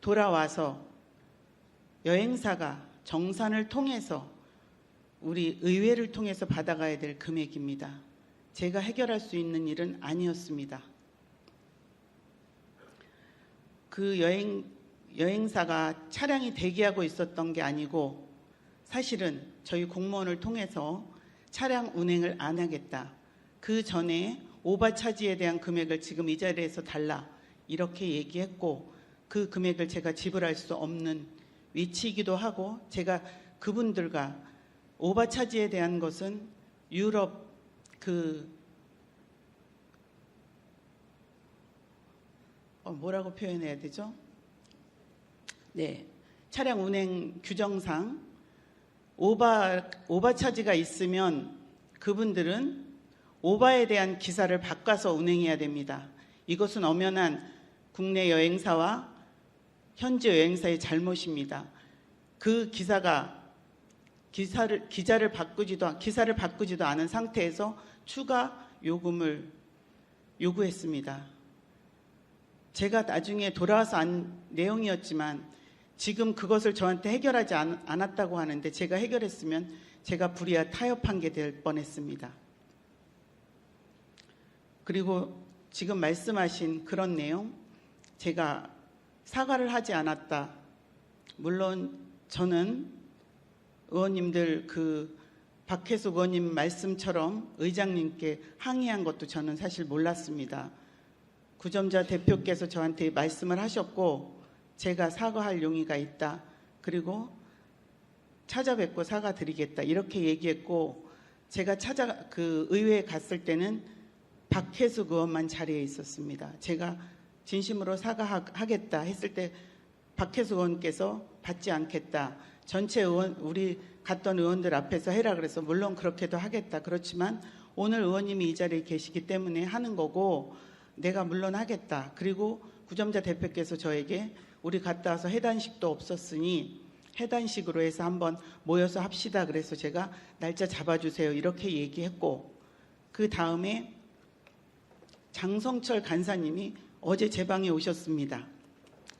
돌아와서 여행사가 정산을 통해서 우리 의회를 통해서 받아가야 될 금액입니다. 제가 해결할 수 있는 일은 아니었습니다. 그 여행사가 차량이 대기하고 있었던 게 아니고 사실은 저희 공무원을 통해서 차량 운행을 안 하겠다. 그 전에 오바 차지에 대한 금액을 지금 이 자리에서 달라 이렇게 얘기했고 그 금액을 제가 지불할 수 없는 위치이기도 하고 제가 그분들과 오바 차지에 대한 것은 유럽 뭐라고 표현해야 되죠? 네, 차량 운행 규정상 오바 차지가 있으면 그분들은 오바에 대한 기사를 바꿔서 운행해야 됩니다. 이것은 엄연한 국내 여행사와 현지 여행사의 잘못입니다. 그 기사를 바꾸지도 않은 상태에서 추가 요금을 요구했습니다. 제가 나중에 돌아와서 안 내용이었지만 지금 그것을 저한테 해결하지 않았다고 하는데 제가 해결했으면 제가 불이야 타협한 게 될 뻔했습니다. 그리고 지금 말씀하신 그런 내용, 제가 사과를 하지 않았다. 물론 저는 의원님들 박혜숙 의원님 말씀처럼 의장님께 항의한 것도 저는 사실 몰랐습니다. 구점자 대표께서 저한테 말씀을 하셨고 제가 사과할 용의가 있다. 그리고 찾아뵙고 사과드리겠다. 이렇게 얘기했고 제가 의회에 갔을 때는 박혜숙 의원만 자리에 있었습니다. 제가 진심으로 사과하겠다 했을 때 박혜숙 의원께서 받지 않겠다. 전체 의원, 우리 갔던 의원들 앞에서 해라 그래서 물론 그렇게도 하겠다. 그렇지만 오늘 의원님이 이 자리에 계시기 때문에 하는 거고 내가 물론 하겠다. 그리고 구점자 대표께서 저에게 우리 갔다 와서 해단식도 없었으니 해단식으로 해서 한번 모여서 합시다. 그래서 제가 날짜 잡아주세요. 이렇게 얘기했고 그 다음에 장성철 간사님이 어제 제 방에 오셨습니다.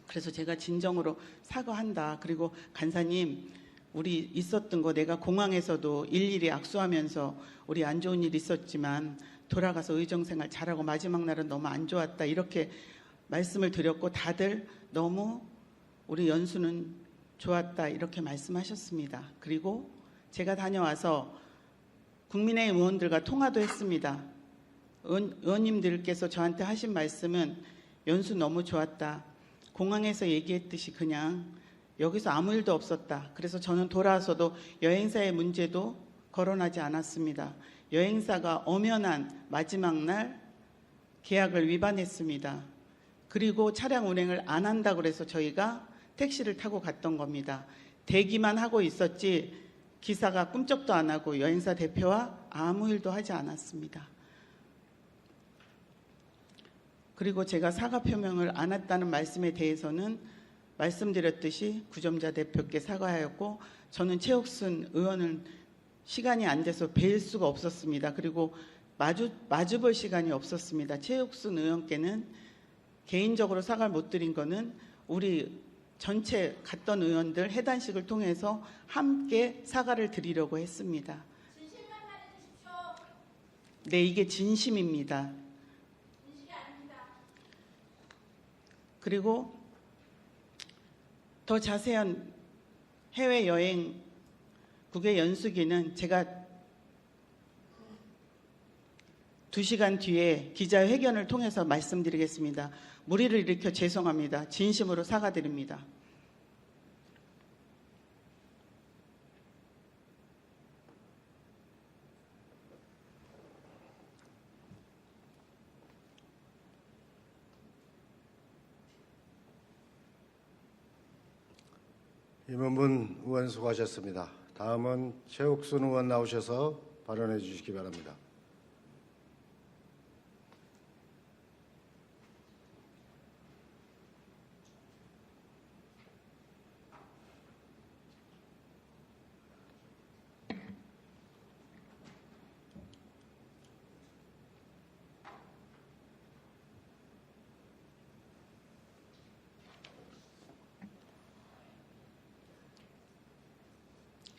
그래서 제가 진정으로 사과한다. 그리고 간사님 우리 있었던 거 내가 공항에서도 일일이 악수하면서 우리 안 좋은 일 있었지만 돌아가서 의정생활 잘하고 마지막 날은 너무 안 좋았다. 이렇게 말씀을 드렸고 다들 너무 우리 연수는 좋았다. 이렇게 말씀하셨습니다. 그리고 제가 다녀와서 국민의힘 의원들과 통화도 했습니다. 의원님들께서 저한테 하신 말씀은 연수 너무 좋았다. 공항에서 얘기했듯이 그냥 여기서 아무 일도 없었다. 그래서 저는 돌아와서도 여행사의 문제도 거론하지 않았습니다. 여행사가 엄연한 마지막 날 계약을 위반했습니다. 그리고 차량 운행을 안 한다고 해서 저희가 택시를 타고 갔던 겁니다. 대기만 하고 있었지 기사가 꿈쩍도 안 하고 여행사 대표와 아무 일도 하지 않았습니다. 그리고 제가 사과 표명을 안 했다는 말씀에 대해서는 말씀드렸듯이 구점자 대표께 사과하였고 저는 최옥순 의원은 시간이 안 돼서 뵐 수가 없었습니다. 그리고 마주볼 시간이 없었습니다. 최옥순 의원께는 개인적으로 사과를 못 드린 거는 우리 전체 갔던 의원들 해단식을 통해서 함께 사과를 드리려고 했습니다. 진실만 말해주십시오. 네, 이게 진심입니다. 진실이 아닙니다. 그리고 더 자세한 해외여행 국외 연수기는 제가 2시간 뒤에 기자회견을 통해서 말씀드리겠습니다. 무리를 일으켜 죄송합니다. 진심으로 사과드립니다. 임원분 의원 수고하셨습니다. 다음은 최옥순 의원 나오셔서 발언해 주시기 바랍니다.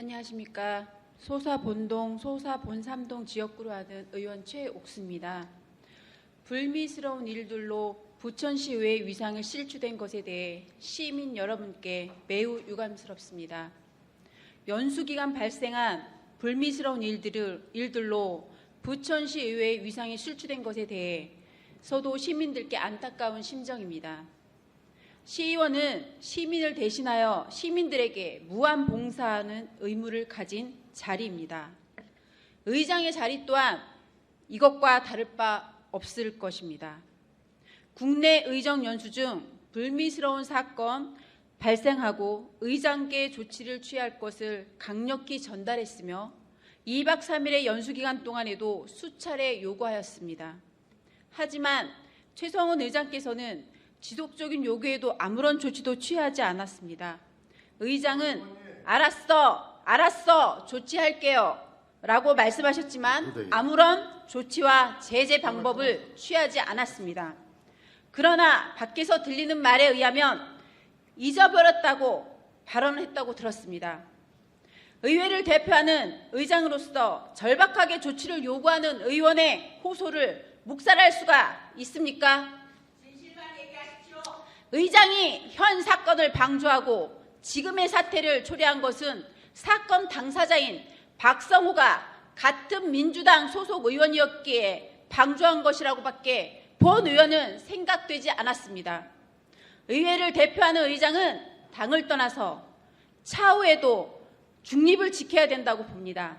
안녕하십니까. 소사본동, 소사본삼동 지역구로 하는 의원 최옥수입니다. 불미스러운 일들로 부천시의회 위상을 실추된 것에 대해 시민 여러분께 매우 유감스럽습니다. 연수기간 발생한 불미스러운 일들로 부천시의회 위상이 실추된 것에 대해 서도 시민들께 안타까운 심정입니다. 시의원은 시민을 대신하여 시민들에게 무한 봉사하는 의무를 가진 자리입니다. 의장의 자리 또한 이것과 다를 바 없을 것입니다. 국내 의정 연수 중 불미스러운 사건 발생하고 의장께 조치를 취할 것을 강력히 전달했으며 2박 3일의 연수 기간 동안에도 수차례 요구하였습니다. 하지만 최성훈 의장께서는 지속적인 요구에도 아무런 조치도 취하지 않았습니다. 의장은 알았어, 조치할게요 라고 말씀하셨지만 아무런 조치와 제재 방법을 취하지 않았습니다. 그러나 밖에서 들리는 말에 의하면 잊어버렸다고 발언을 했다고 들었습니다. 의회를 대표하는 의장으로서 절박하게 조치를 요구하는 의원의 호소를 묵살할 수가 있습니까? 의장이 현 사건을 방조하고 지금의 사태를 초래한 것은 사건 당사자인 박성호가 같은 민주당 소속 의원이었기에 방조한 것이라고밖에 본 의원은 생각되지 않았습니다. 의회를 대표하는 의장은 당을 떠나서 차후에도 중립을 지켜야 된다고 봅니다.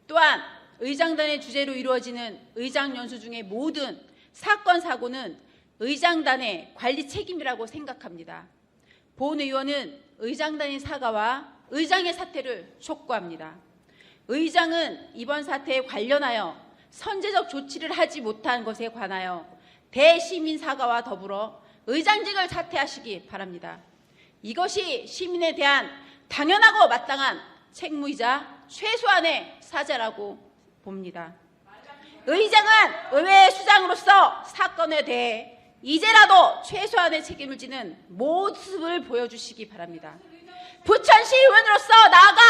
또한 의장단의 주재로 이루어지는 의장 연수 중의 모든 사건 사고는 의장단의 관리 책임이라고 생각합니다. 본 의원은 의장단의 사과와 의장의 사퇴를 촉구합니다. 의장은 이번 사태에 관련하여 선제적 조치를 하지 못한 것에 관하여 대시민 사과와 더불어 의장직을 사퇴하시기 바랍니다. 이것이 시민에 대한 당연하고 마땅한 책무이자 최소한의 사죄라고 봅니다. 의장은 의회 수장으로서 사건에 대해 이제라도 최소한의 책임을 지는 모습을 보여주시기 바랍니다. 부천시 의원으로서 나아가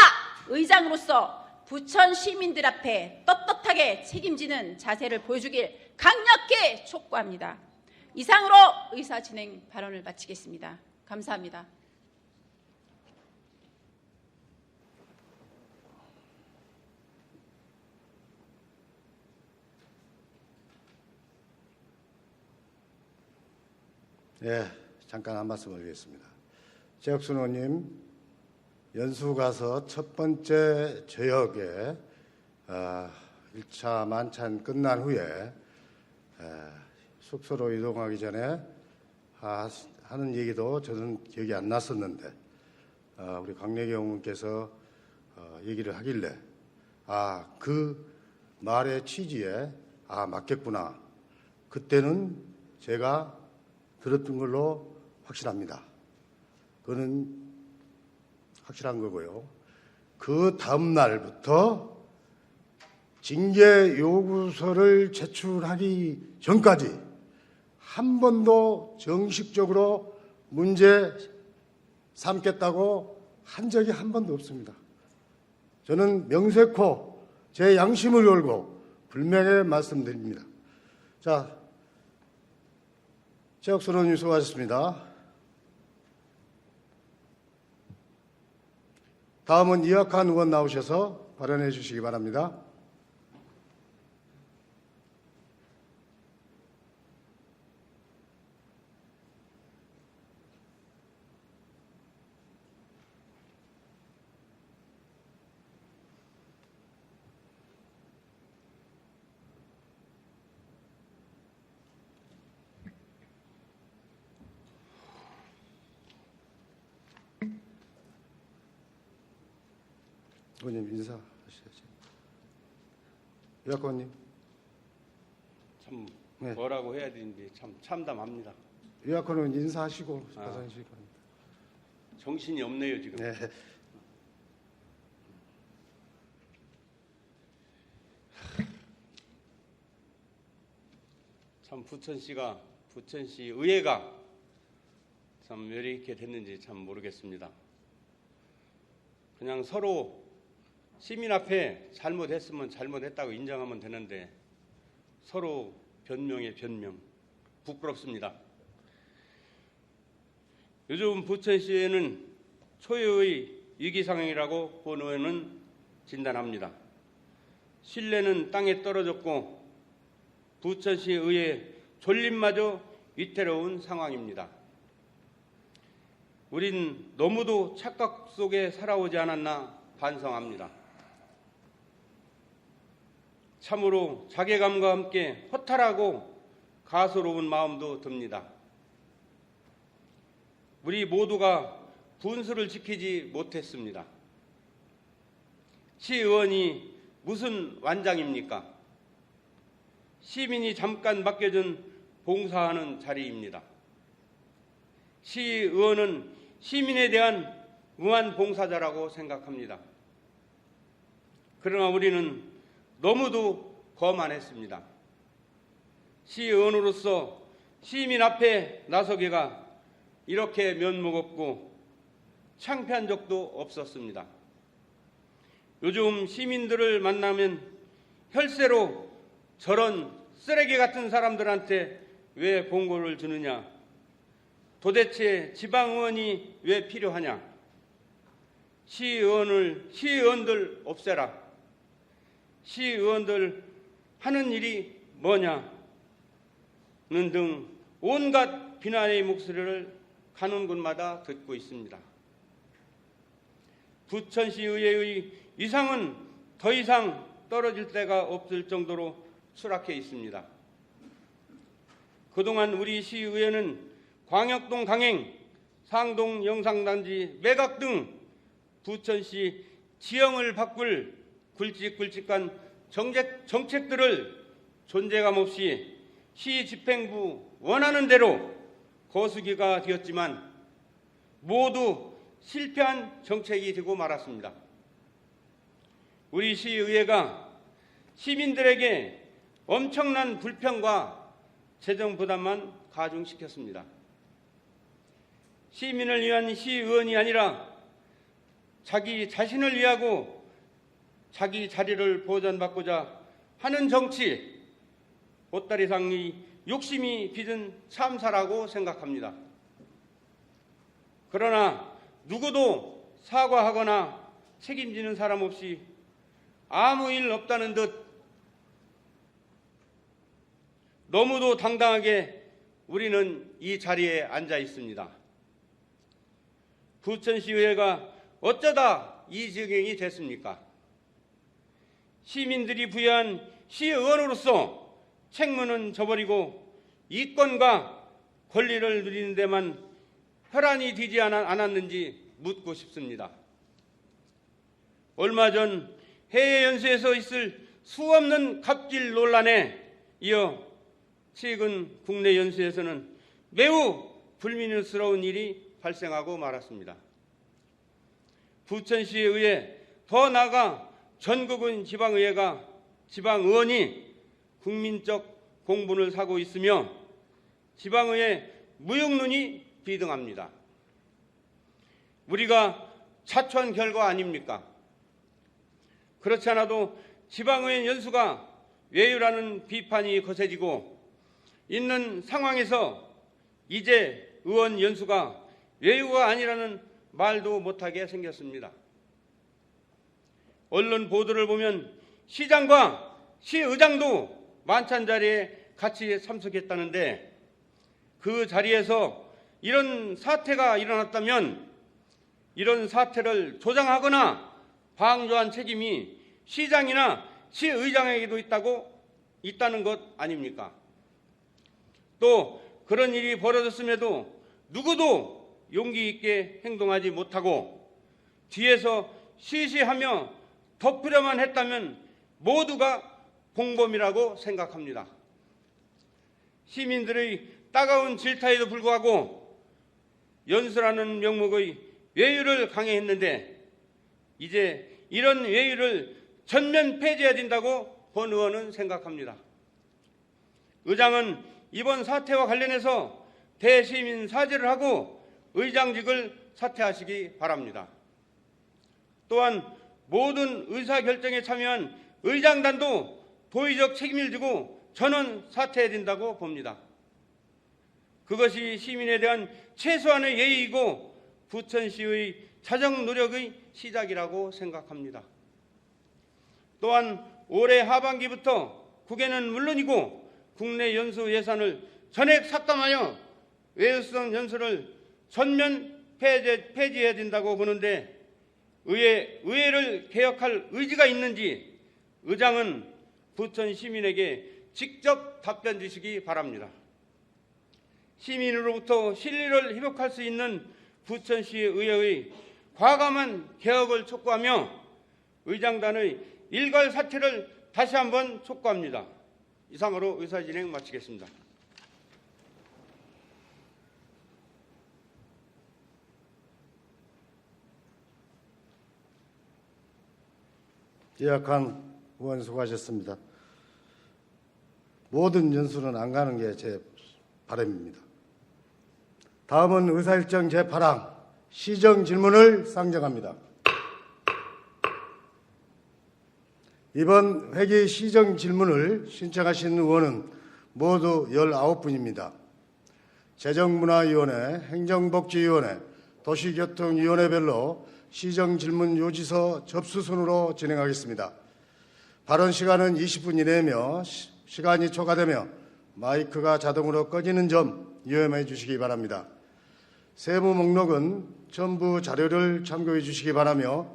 의장으로서 부천 시민들 앞에 떳떳하게 책임지는 자세를 보여주길 강력히 촉구합니다. 이상으로 의사 진행 발언을 마치겠습니다. 감사합니다. 예, 잠깐 한 말씀 드리겠습니다. 최혁순 의원님, 연수 가서 첫 번째 저녁에 1차 만찬 끝난 후에 숙소로 이동하기 전에 하는 얘기도 저는 기억이 안 났었는데 우리 강래경 의원께서 얘기를 하길래 그 말의 취지에 맞겠구나. 그때는 제가 들었던 걸로 확실합니다. 그거는 확실한 거고요. 그 다음 날부터 징계 요구서를 제출하기 전까지 한 번도 정식적으로 문제 삼겠다고 한 적이 한 번도 없습니다. 저는 명세코 제 양심을 걸고 분명히 말씀드립니다. 자, 최혁순 의원님 수고하셨습니다. 다음은 이학한 의원 나오셔서 발언해 주시기 바랍니다. 의원님 인사하셔야죠. 이학한 의원님. 참 뭐라고 해야 되는지 참 참담합니다. 이학한 의원 인사하시고 발언하시기 바랍니다. 정신이 없네요 지금. 네. 참 부천시 의회가 참 왜 이렇게 됐는지 참 모르겠습니다. 그냥 서로 시민 앞에 잘못했으면 잘못했다고 인정하면 되는데 서로 변명에 변명, 부끄럽습니다. 요즘 부천시에는 초유의 위기 상황이라고 본 의원은 진단합니다. 신뢰는 땅에 떨어졌고 부천시 의회 존립마저 위태로운 상황입니다. 우린 너무도 착각 속에 살아오지 않았나 반성합니다. 참으로 자괴감과 함께 허탈하고 가소로운 마음도 듭니다. 우리 모두가 분수를 지키지 못했습니다. 시의원이 무슨 완장입니까? 시민이 잠깐 맡겨준 봉사하는 자리입니다. 시의원은 시민에 대한 무한 봉사자라고 생각합니다. 그러나 우리는 너무도 거만했습니다. 시의원으로서 시민 앞에 나서기가 이렇게 면목없고 창피한 적도 없었습니다. 요즘 시민들을 만나면 혈세로 저런 쓰레기 같은 사람들한테 왜 봉고를 주느냐, 도대체 지방의원이 왜 필요하냐, 시의원들 없애라, 시의원들 하는 일이 뭐냐는 등 온갖 비난의 목소리를 가는 곳마다 듣고 있습니다. 부천시의회의 위상은 더 이상 떨어질 데가 없을 정도로 추락해 있습니다. 그동안 우리 시의회는 광역동 강행, 상동 영상단지 매각 등 부천시 지형을 바꿀 굵직굵직한 정책들을 존재감 없이 시 집행부 원하는 대로 거수기가 되었지만 모두 실패한 정책이 되고 말았습니다. 우리 시의회가 시민들에게 엄청난 불평과 재정 부담만 가중시켰습니다. 시민을 위한 시의원이 아니라 자기 자신을 위하고 자기 자리를 보전받고자 하는 정치, 보따리상의 욕심이 빚은 참사라고 생각합니다. 그러나 누구도 사과하거나 책임지는 사람 없이 아무 일 없다는 듯 너무도 당당하게 우리는 이 자리에 앉아 있습니다. 부천시의회가 어쩌다 이 지경이 됐습니까? 시민들이 부여한 시의원으로서 책무는 져버리고 이권과 권리를 누리는 데만 혈안이 되지 않았는지 묻고 싶습니다. 얼마 전 해외 연수에서 있을 수없는 갑질 논란에 이어 최근 국내 연수에서는 매우 불미스러운 일이 발생하고 말았습니다. 부천시에 의해 더 나아가 전국은 지방의원이 국민적 공분을 사고 있으며 지방의회 무용론이 비등합니다. 우리가 자초한 결과 아닙니까? 그렇지 않아도 지방의회 연수가 외유라는 비판이 거세지고 있는 상황에서 이제 의원 연수가 외유가 아니라는 말도 못하게 생겼습니다. 언론 보도를 보면 시장과 시의장도 만찬 자리에 같이 참석했다는데 그 자리에서 이런 사태가 일어났다면 이런 사태를 조장하거나 방조한 책임이 시장이나 시의장에게도 있다는 것 아닙니까? 또 그런 일이 벌어졌음에도 누구도 용기 있게 행동하지 못하고 뒤에서 시시하며 덮으려만 했다면 모두가 공범이라고 생각합니다. 시민들의 따가운 질타에도 불구하고 연수라는 명목의 외유를 강행했는데 이제 이런 외유를 전면 폐지해야 된다고 본 의원은 생각합니다. 의장은 이번 사태와 관련해서 대시민 사죄를 하고 의장직을 사퇴하시기 바랍니다. 또한 모든 의사결정에 참여한 의장단도 도의적 책임을 지고 전원 사퇴해야 된다고 봅니다. 그것이 시민에 대한 최소한의 예의이고 부천시의 자정 노력의 시작이라고 생각합니다. 또한 올해 하반기부터 국회는 물론이고 국내 연수 예산을 전액 삭감하여 외유성 연수를 전면 폐지해야 된다고 보는데 의회를 개혁할 의지가 있는지 의장은 부천 시민에게 직접 답변 주시기 바랍니다. 시민으로부터 신뢰를 회복할 수 있는 부천시 의회의 과감한 개혁을 촉구하며 의장단의 일괄 사퇴를 다시 한번 촉구합니다. 이상으로 의사진행 마치겠습니다. 예약한 의원 수고하셨습니다. 모든 연수는 안 가는 게 제 바람입니다. 다음은 의사일정 제8항 시정 질문을 상정합니다. 이번 회기 시정 질문을 신청하신 의원은 모두 19분입니다. 재정문화위원회, 행정복지위원회, 도시교통위원회별로 시정 질문 요지서 접수 순으로 진행하겠습니다. 발언 시간은 20분 이내이며 시간이 초과되며 마이크가 자동으로 꺼지는 점 유념해 주시기 바랍니다. 세부 목록은 전부 자료를 참고해 주시기 바라며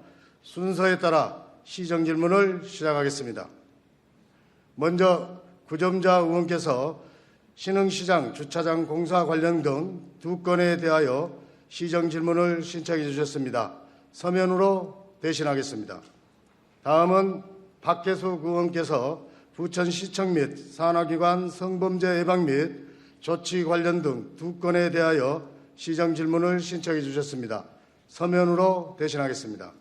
순서에 따라 시정 질문을 시작하겠습니다. 먼저 구점자 의원께서 신흥시장 주차장 공사 관련 등 2건에 대하여 시정 질문을 신청해 주셨습니다. 서면으로 대신하겠습니다. 다음은 박계숙 의원께서 부천시청 및 산하기관 성범죄 예방 및 조치 관련 등 2건에 대하여 시정 질문을 신청해 주셨습니다. 서면으로 대신하겠습니다.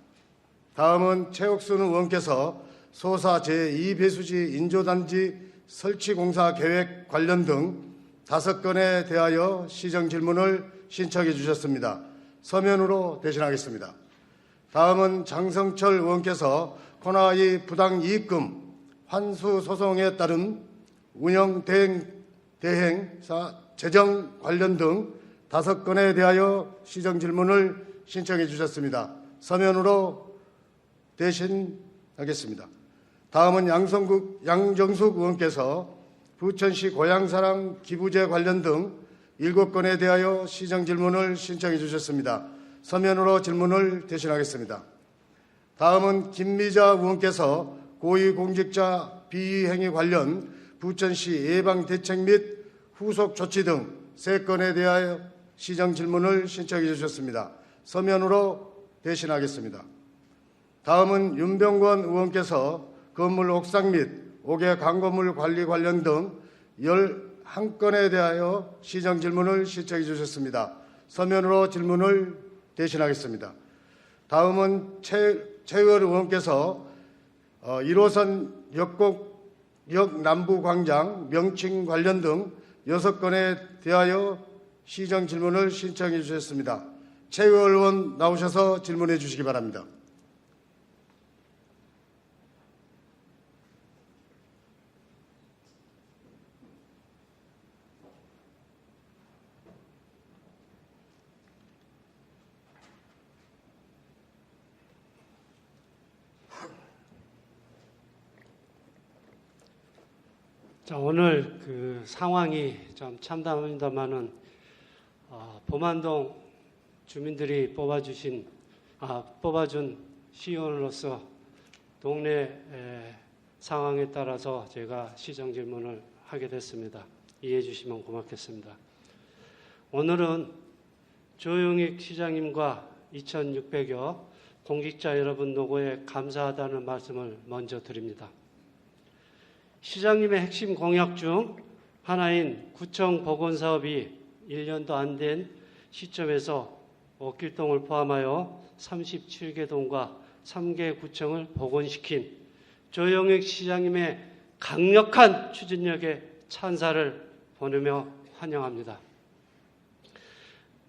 다음은 최옥순 의원께서 소사 제2배수지 인조단지 설치 공사 계획 관련 등 5건에 대하여 시정 질문을 신청해 주셨습니다. 서면으로 대신하겠습니다. 다음은 장성철 의원께서 코나이 부당이익금 환수 소송에 따른 운영 대행 재정 관련 등 5건에 대하여 시정 질문을 신청해 주셨습니다. 서면으로 대신하겠습니다. 다음은 양정숙 의원께서 부천시 고향사랑 기부제 관련 등 7건에 대하여 시정 질문을 신청해 주셨습니다. 서면으로 질문을 대신하겠습니다. 다음은 김미자 의원께서 고위공직자 비위행위 관련 부천시 예방대책 및 후속 조치 등 3건에 대하여 시정 질문을 신청해 주셨습니다. 서면으로 대신하겠습니다. 다음은 윤병권 의원께서 건물 옥상 및 옥외 광고물 관리 관련 등 11건에 대하여 시정 질문을 신청해 주셨습니다. 서면으로 질문을 대신하겠습니다. 다음은 최의월 의원께서 1호선 역곡역 남부광장 명칭 관련 등 6건에 대하여 시정 질문을 신청해 주셨습니다. 최의월 의원 나오셔서 질문해 주시기 바랍니다. 자, 오늘 그 상황이 좀 참담합니다만은 범안동 주민들이 뽑아준 시의원으로서 동네 상황에 따라서 제가 시정 질문을 하게 됐습니다. 이해해 주시면 고맙겠습니다. 오늘은 조영익 시장님과 2,600여 공직자 여러분 노고에 감사하다는 말씀을 먼저 드립니다. 시장님의 핵심 공약 중 하나인 구청 복원 사업이 1년도 안 된 시점에서 옥길동을 포함하여 37개 동과 3개 구청을 복원시킨 조영익 시장님의 강력한 추진력에 찬사를 보내며 환영합니다.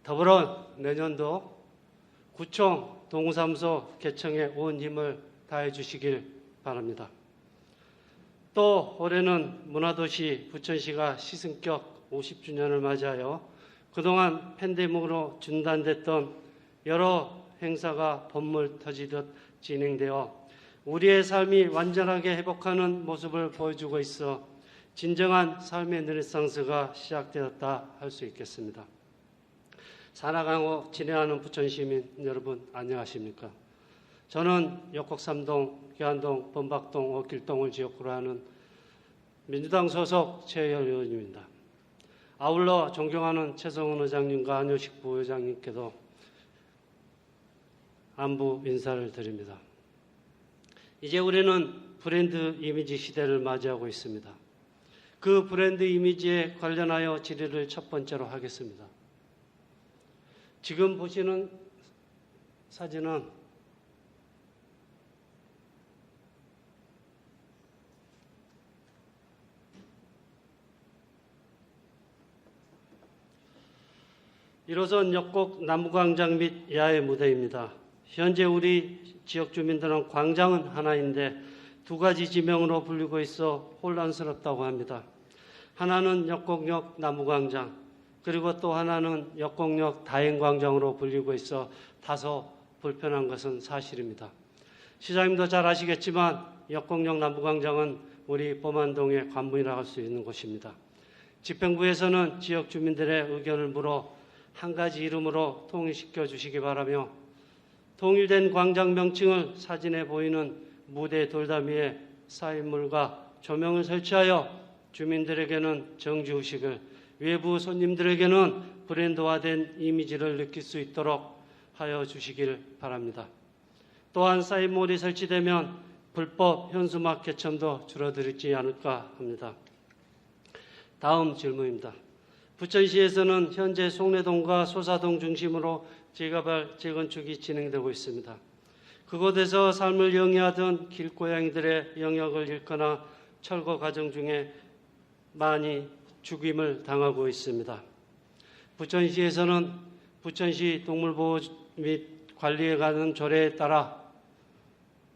더불어 내년도 구청 동사무소 개청에 온 힘을 다해 주시길 바랍니다. 또 올해는 문화도시 부천시가 시승격 50주년을 맞이하여 그동안 팬데믹으로 중단됐던 여러 행사가 번물 터지듯 진행되어 우리의 삶이 완전하게 회복하는 모습을 보여주고 있어 진정한 삶의 르네상스가 시작되었다 할 수 있겠습니다. 살아가고 진행하는 부천시민 여러분 안녕하십니까? 저는 역곡삼동, 계안동, 범박동, 옥길동을 지역구로 하는 민주당 소속 최의열 의원입니다. 아울러 존경하는 최성훈 의장님과 안효식 부의장님께도 안부 인사를 드립니다. 이제 우리는 브랜드 이미지 시대를 맞이하고 있습니다. 그 브랜드 이미지에 관련하여 질의를 첫 번째로 하겠습니다. 지금 보시는 사진은 1호선 역곡 나무광장 및 야외 무대입니다. 현재 우리 지역 주민들은 광장은 하나인데 두 가지 지명으로 불리고 있어 혼란스럽다고 합니다. 하나는 역곡역 나무광장, 그리고 또 하나는 역곡역 다행광장으로 불리고 있어 다소 불편한 것은 사실입니다. 시장님도 잘 아시겠지만 역곡역 나무광장은 우리 범안동의 관문이라고 할 수 있는 곳입니다. 집행부에서는 지역 주민들의 의견을 물어 한 가지 이름으로 통일시켜 주시기 바라며 통일된 광장 명칭을 사진에 보이는 무대 돌담위에 사인물과 조명을 설치하여 주민들에게는 정지의식을, 외부 손님들에게는 브랜드화된 이미지를 느낄 수 있도록 하여 주시길 바랍니다. 또한 사인물이 설치되면 불법 현수막 개첨도 줄어들지 않을까 합니다. 다음 질문입니다. 부천시에서는 현재 송내동과 소사동 중심으로 재개발, 재건축이 진행되고 있습니다. 그곳에서 삶을 영위하던 길고양이들의 영역을 잃거나 철거 과정 중에 많이 죽임을 당하고 있습니다. 부천시에서는 부천시 동물보호 및 관리에 관한 조례에 따라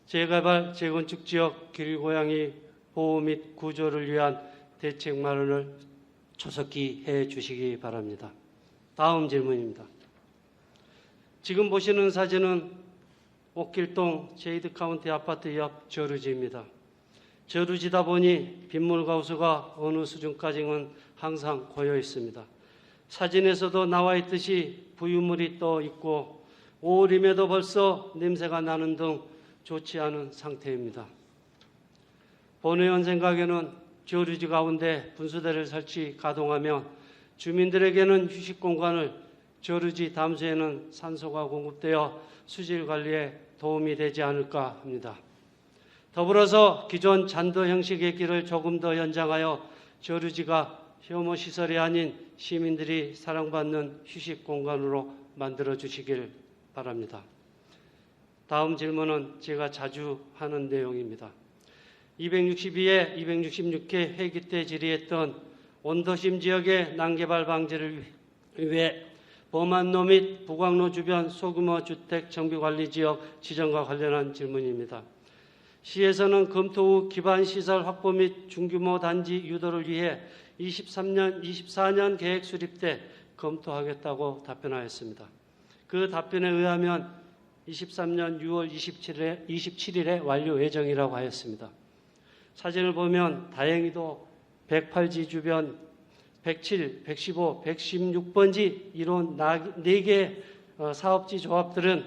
재개발, 재건축 지역 길고양이 보호 및 구조를 위한 대책 마련을 조속히 해 주시기 바랍니다. 다음 질문입니다. 지금 보시는 사진은 옥길동 제이드카운티 아파트 옆 저루지입니다. 저루지다 보니 빗물과 호수가 어느 수준까지는 항상 고여 있습니다. 사진에서도 나와 있듯이 부유물이 떠 있고 5월임에도 벌써 냄새가 나는 등 좋지 않은 상태입니다. 본의원 생각에는 저루지 가운데 분수대를 설치 가동하면 주민들에게는 휴식 공간을, 저루지 담수에는 산소가 공급되어 수질 관리에 도움이 되지 않을까 합니다. 더불어서 기존 잔도 형식의 길을 조금 더 연장하여 저루지가 혐오 시설이 아닌 시민들이 사랑받는 휴식 공간으로 만들어 주시길 바랍니다. 다음 질문은 제가 자주 하는 내용입니다. 262회, 266회 회기 때 질의했던 원도심 지역의 난개발 방지를 위해 범안로 및 부광로 주변 소규모 주택 정비관리지역 지정과 관련한 질문입니다. 시에서는 검토 후 기반시설 확보 및 중규모 단지 유도를 위해 24년 계획 수립 때 검토하겠다고 답변하였습니다. 그 답변에 의하면 23년 6월 27일에 완료 예정이라고 하였습니다. 사진을 보면 다행히도 108지 주변 107, 115, 116번지 이런 4개 사업지 조합들은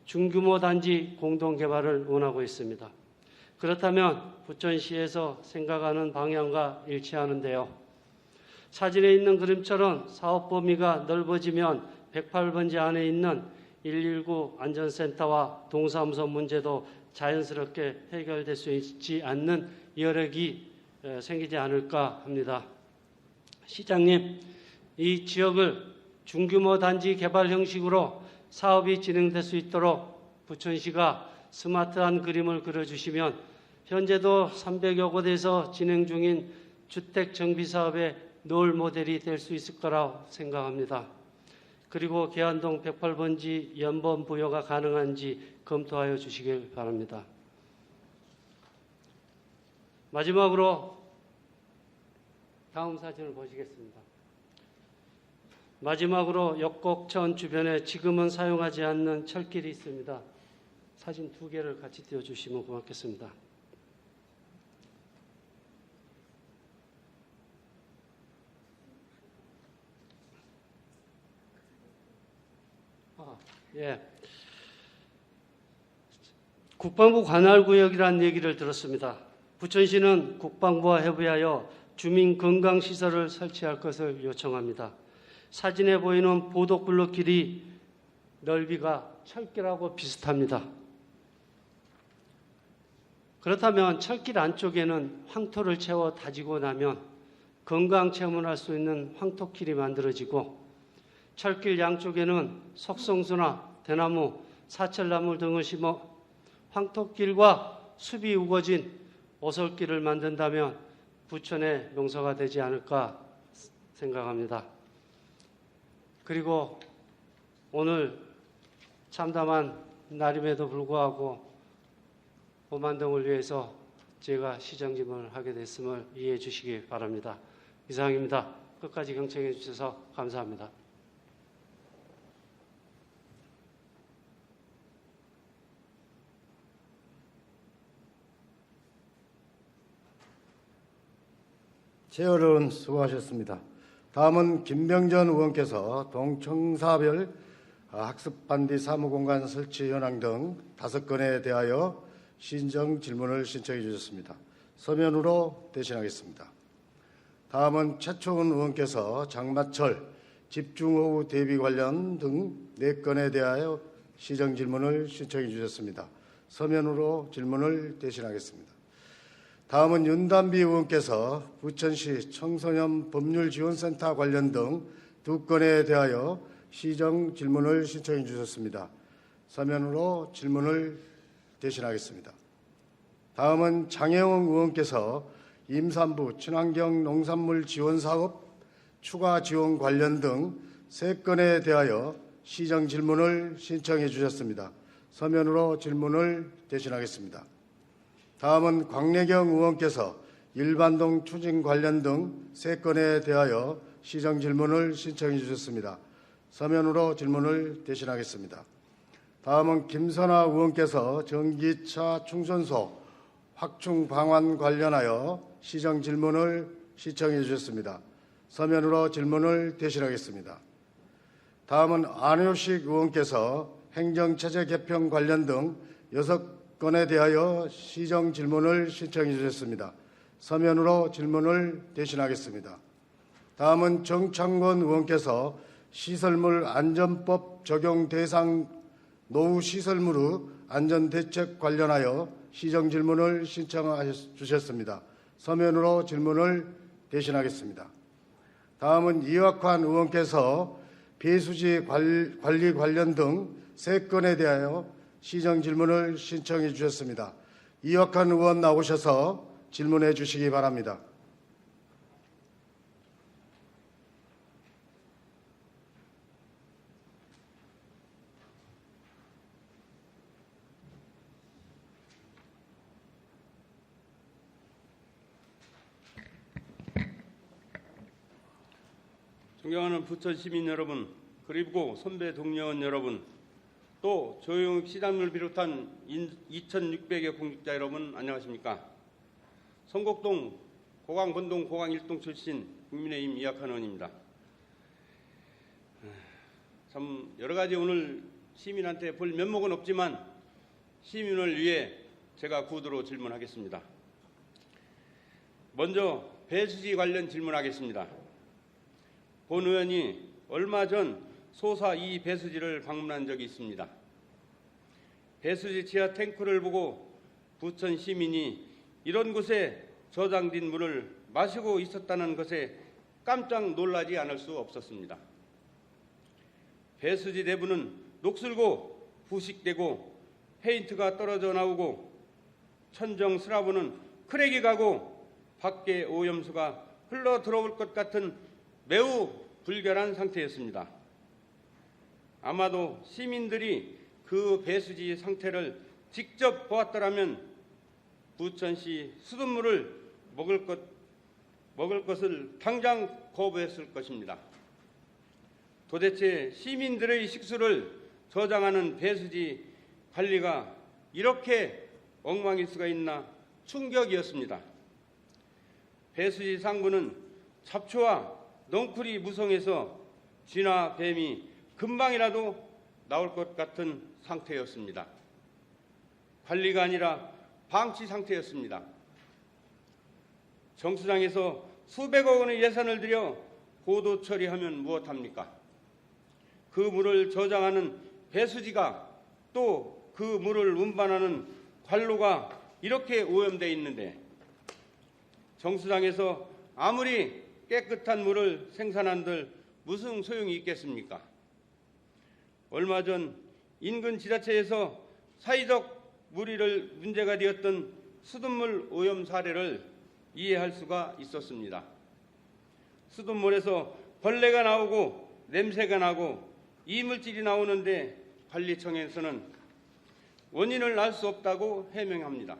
중규모 단지 공동개발을 원하고 있습니다. 그렇다면 부천시에서 생각하는 방향과 일치하는데요. 사진에 있는 그림처럼 사업 범위가 넓어지면 108번지 안에 있는 119 안전센터와 동사무소 문제도 자연스럽게 해결될 수 있지 않는 여력이 생기지 않을까 합니다. 시장님, 이 지역을 중규모 단지 개발 형식으로 사업이 진행될 수 있도록 부천시가 스마트한 그림을 그려주시면 현재도 300여 곳에서 진행 중인 주택 정비 사업의 롤 모델이 될 수 있을 거라고 생각합니다. 그리고 계안동 108번지 연번 부여가 가능한지 검토하여 주시길 바랍니다. 마지막으로 다음 사진을 보시겠습니다. 마지막으로 역곡천 주변에 지금은 사용하지 않는 철길이 있습니다. 사진 2개를 같이 띄워주시면 고맙겠습니다. 예. 국방부 관할구역이라는 얘기를 들었습니다. 부천시는 국방부와 협의하여 주민 건강시설을 설치할 것을 요청합니다. 사진에 보이는 보도블록 길이 넓이가 철길하고 비슷합니다. 그렇다면 철길 안쪽에는 황토를 채워 다지고 나면 건강 체험을 할 수 있는 황토길이 만들어지고 철길 양쪽에는 석성수나 대나무, 사철나무 등을 심어 황토길과 숲이 우거진 오솔길을 만든다면 부천의 명소가 되지 않을까 생각합니다. 그리고 오늘 참담한 날임에도 불구하고 보만동을 위해서 제가 시정질문을 하게 됐음을 이해해 주시기 바랍니다. 이상입니다. 끝까지 경청해 주셔서 감사합니다. 최어른 수고하셨습니다. 다음은 김병전 의원께서 동청사별 학습반디 사무공간 설치 현황 등 5건에 대하여 신정 질문을 신청해 주셨습니다. 서면으로 대신하겠습니다. 다음은 최초은 의원께서 장마철 집중호우 대비 관련 등 4건에 대하여 시정 질문을 신청해 주셨습니다. 서면으로 질문을 대신하겠습니다. 다음은 윤단비 의원께서 부천시 청소년 법률지원센터 관련 등 2건에 대하여 시정 질문을 신청해 주셨습니다. 서면으로 질문을 대신하겠습니다. 다음은 장혜영 의원께서 임산부 친환경 농산물 지원 사업 추가 지원 관련 등 3건에 대하여 시정 질문을 신청해 주셨습니다. 서면으로 질문을 대신하겠습니다. 다음은 광래경 의원께서 일반동 추진 관련 등 3건에 대하여 시정 질문을 신청해 주셨습니다. 서면으로 질문을 대신하겠습니다. 다음은 김선아 의원께서 전기차 충전소 확충 방안 관련하여 시정 질문을 신청해 주셨습니다. 서면으로 질문을 대신하겠습니다. 다음은 안효식 의원께서 행정체제 개편 관련 등 6건에 대하여 시정 질문을 신청해 주셨습니다. 서면으로 질문을 대신하겠습니다. 다음은 정창건 의원께서 시설물 안전법 적용 대상 노후 시설물의 안전대책 관련하여 시정 질문을 신청해 주셨습니다. 서면으로 질문을 대신하겠습니다. 다음은 이학환 의원께서 배수지 관리 관련 등 3건에 대하여 시정 질문을 신청해 주셨습니다. 이학환 의원 나오셔서 질문해 주시기 바랍니다. 존경하는 부천 시민 여러분, 그리고 선배 동료원 여러분, 또 조영욱 시장님을 비롯한 2,600여 공직자 여러분 안녕하십니까? 성곡동 고강번동 고강1동 출신 국민의힘 이학환 의원입니다. 참 여러 가지 오늘 시민한테 볼 면목은 없지만 시민을 위해 제가 구두로 질문하겠습니다. 먼저 배수지 관련 질문하겠습니다. 본 의원이 얼마 전 소사 이 배수지를 방문한 적이 있습니다. 배수지 지하 탱크를 보고 부천 시민이 이런 곳에 저장된 물을 마시고 있었다는 것에 깜짝 놀라지 않을 수 없었습니다. 배수지 내부는 녹슬고 부식되고 페인트가 떨어져 나오고 천정 슬라브는 크랙이 가고 밖에 오염수가 흘러 들어올 것 같은 매우 불결한 상태였습니다. 아마도 시민들이 그 배수지 상태를 직접 보았더라면 부천시 수돗물을 먹을 것을 당장 거부했을 것입니다. 도대체 시민들의 식수를 저장하는 배수지 관리가 이렇게 엉망일 수가 있나 충격이었습니다. 배수지 상부는 잡초와 넝쿨이 무성해서 쥐나 뱀이 금방이라도 나올 것 같은 상태였습니다. 관리가 아니라 방치 상태였습니다. 정수장에서 수백억 원의 예산을 들여 고도 처리하면 무엇합니까? 그 물을 저장하는 배수지가 또 그 물을 운반하는 관로가 이렇게 오염되어 있는데 정수장에서 아무리 깨끗한 물을 생산한들 무슨 소용이 있겠습니까? 얼마 전 인근 지자체에서 사회적 물의를 문제가 되었던 수돗물 오염 사례를 이해할 수가 있었습니다. 수돗물에서 벌레가 나오고 냄새가 나고 이물질이 나오는데 관리청에서는 원인을 알 수 없다고 해명합니다.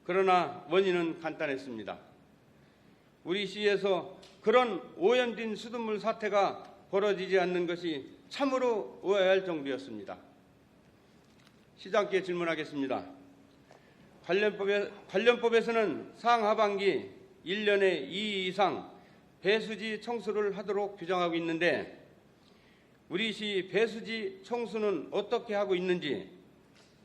그러나 원인은 간단했습니다. 우리 시에서 그런 오염된 수돗물 사태가 벌어지지 않는 것이 참으로 의아할 정도였습니다. 시장께 질문하겠습니다. 관련법에서는 상하반기 1년에 2 이상 배수지 청수를 하도록 규정하고 있는데 우리 시 배수지 청수는 어떻게 하고 있는지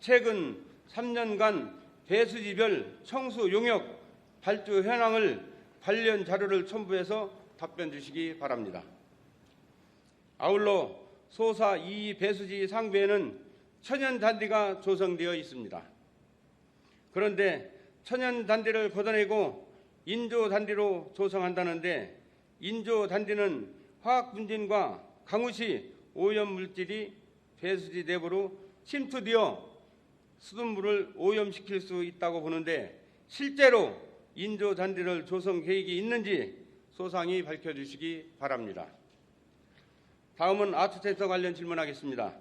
최근 3년간 배수지별 청수 용역 발주 현황을 관련 자료를 첨부해서 답변 주시기 바랍니다. 아울러 소사 2 배수지 상부에는 천연단지가 조성되어 있습니다. 그런데 천연단지를 걷어내고 인조단지로 조성한다는데 인조단지는 화학분진과 강우시 오염물질이 배수지 내부로 침투되어 수돗물을 오염시킬 수 있다고 보는데 실제로 인조단지를 조성 계획이 있는지 소상히 밝혀주시기 바랍니다. 다음은 아트센터 관련 질문하겠습니다.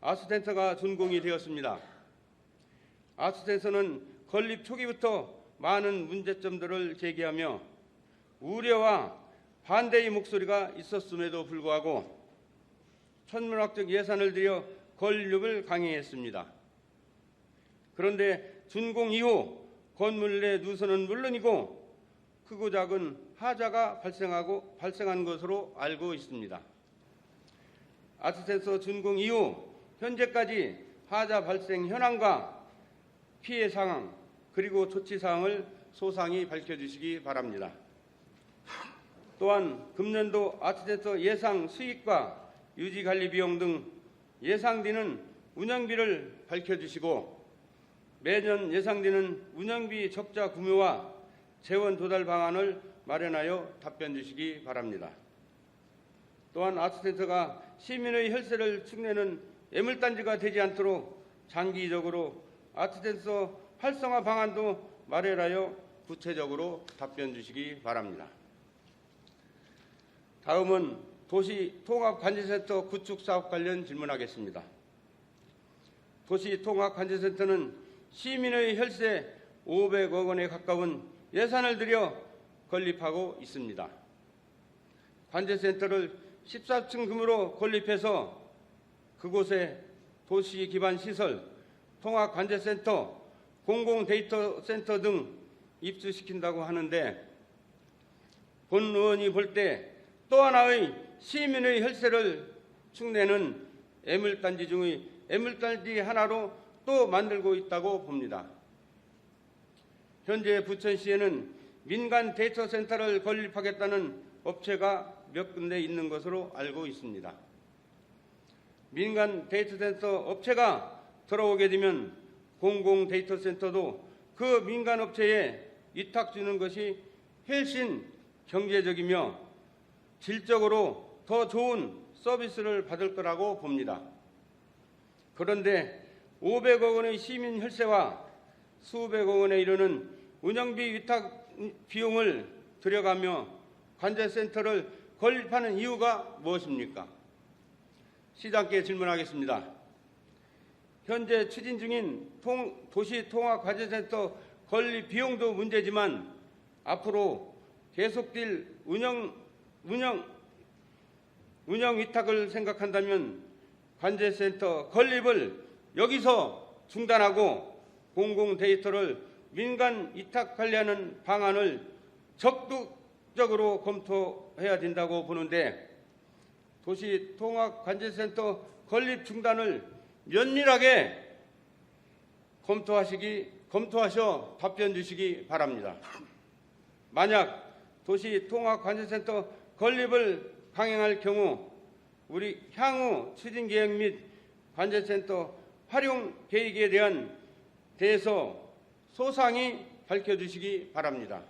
아트센터가 준공이 되었습니다. 아트센터는 건립 초기부터 많은 문제점들을 제기하며 우려와 반대의 목소리가 있었음에도 불구하고 천문학적 예산을 들여 건립을 강행했습니다. 그런데 준공 이후 건물 내 누수는 물론이고 크고 작은 하자가 발생한 것으로 알고 있습니다. 아트센터 준공 이후 현재까지 하자 발생 현황과 피해 상황 그리고 조치 사항을 소상히 밝혀주시기 바랍니다. 또한 금년도 아트센터 예상 수익과 유지관리 비용 등 예상되는 운영비를 밝혀주시고 매년 예상되는 운영비 적자 구매와 재원 도달 방안을 마련하여 답변 주시기 바랍니다. 또한 아트센터가 시민의 혈세를 축내는 애물단지가 되지 않도록 장기적으로 아트센터 활성화 방안도 마련하여 구체적으로 답변 주시기 바랍니다. 다음은 도시통합관제센터 구축 사업 관련 질문하겠습니다. 도시통합관제센터는 시민의 혈세 500억 원에 가까운 예산을 들여 건립하고 있습니다. 관제센터를 14층 규모로 건립해서 그곳에 도시 기반 시설, 통합관제센터, 공공데이터센터 등 입주시킨다고 하는데 본 의원이 볼 때 또 하나의 시민의 혈세를 축내는 애물단지 중의 애물단지 하나로 또 만들고 있다고 봅니다. 현재 부천시에는 민간 데이터센터를 건립하겠다는 업체가 몇 군데 있는 것으로 알고 있습니다. 민간 데이터센터 업체가 들어오게 되면 공공 데이터센터도 그 민간 업체에 위탁 주는 것이 훨씬 경제적이며 질적으로 더 좋은 서비스를 받을 거라고 봅니다. 그런데 500억 원의 시민 혈세와 수백억 원에 이르는 운영비 위탁 비용을 들여가며 관제센터를 건립하는 이유가 무엇입니까? 시장께 질문하겠습니다. 현재 추진 중인 도시통합관제센터 건립 비용도 문제지만 앞으로 계속될 운영 위탁을 생각한다면 관제센터 건립을 여기서 중단하고 공공 데이터를 민간 위탁 관리하는 방안을 적극적으로 검토해야 된다고 보는데 도시통합관제센터 건립 중단을 면밀하게 검토하셔 답변 주시기 바랍니다. 만약 도시통합관제센터 건립을 강행할 경우 우리 향후 추진 계획 및 관제센터 활용 계획에 대해서 소상히 밝혀주시기 바랍니다.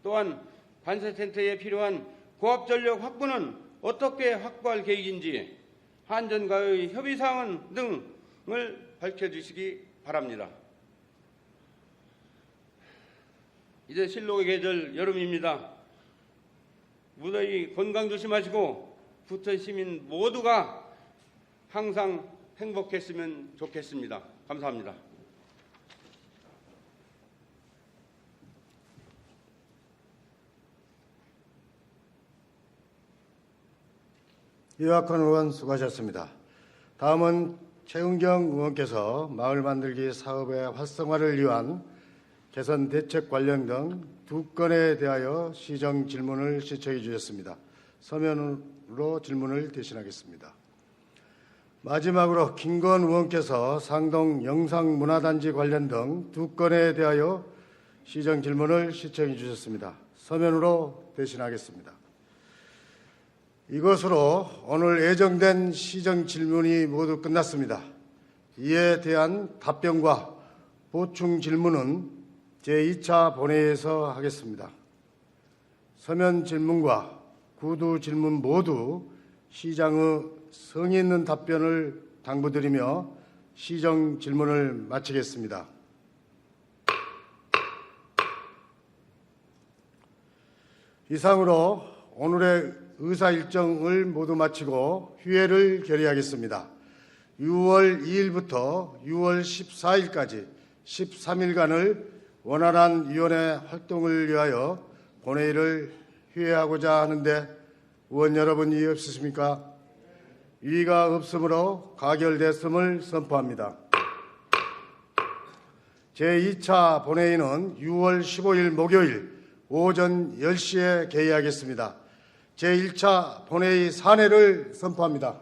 또한 관제센터에 필요한 고압전력 확보는 어떻게 확보할 계획인지 한전과의 협의사항 등을 밝혀주시기 바랍니다. 이제 실록의 계절 여름입니다. 무더위 건강 조심하시고 부천 시민 모두가 항상 행복했으면 좋겠습니다. 감사합니다. 이학헌 의원 수고하셨습니다. 다음은 최은경 의원께서 마을 만들기 사업의 활성화를 위한 개선 대책 관련 등 2건에 대하여 시정 질문을 신청해 주셨습니다. 서면으로 질문을 대신하겠습니다. 마지막으로 김건 의원께서 상동 영상문화단지 관련 등 2건에 대하여 시정 질문을 신청해 주셨습니다. 서면으로 대신하겠습니다. 이것으로 오늘 예정된 시정 질문이 모두 끝났습니다. 이에 대한 답변과 보충 질문은 제2차 본회의에서 하겠습니다. 서면 질문과 구두 질문 모두 시장의 성의 있는 답변을 당부드리며 시정 질문을 마치겠습니다. 이상으로 오늘의 의사 일정을 모두 마치고 휴회를 결의하겠습니다. 6월 2일부터 6월 14일까지 13일간을 원활한 위원회 활동을 위하여 본회의를 휴회하고자 하는데 의원 여러분 이의 없으십니까? 이의가 없으므로 가결됐음을 선포합니다. 제2차 본회의는 6월 15일 목요일 오전 10시에 개의하겠습니다. 제1차 본회의 산회를 선포합니다.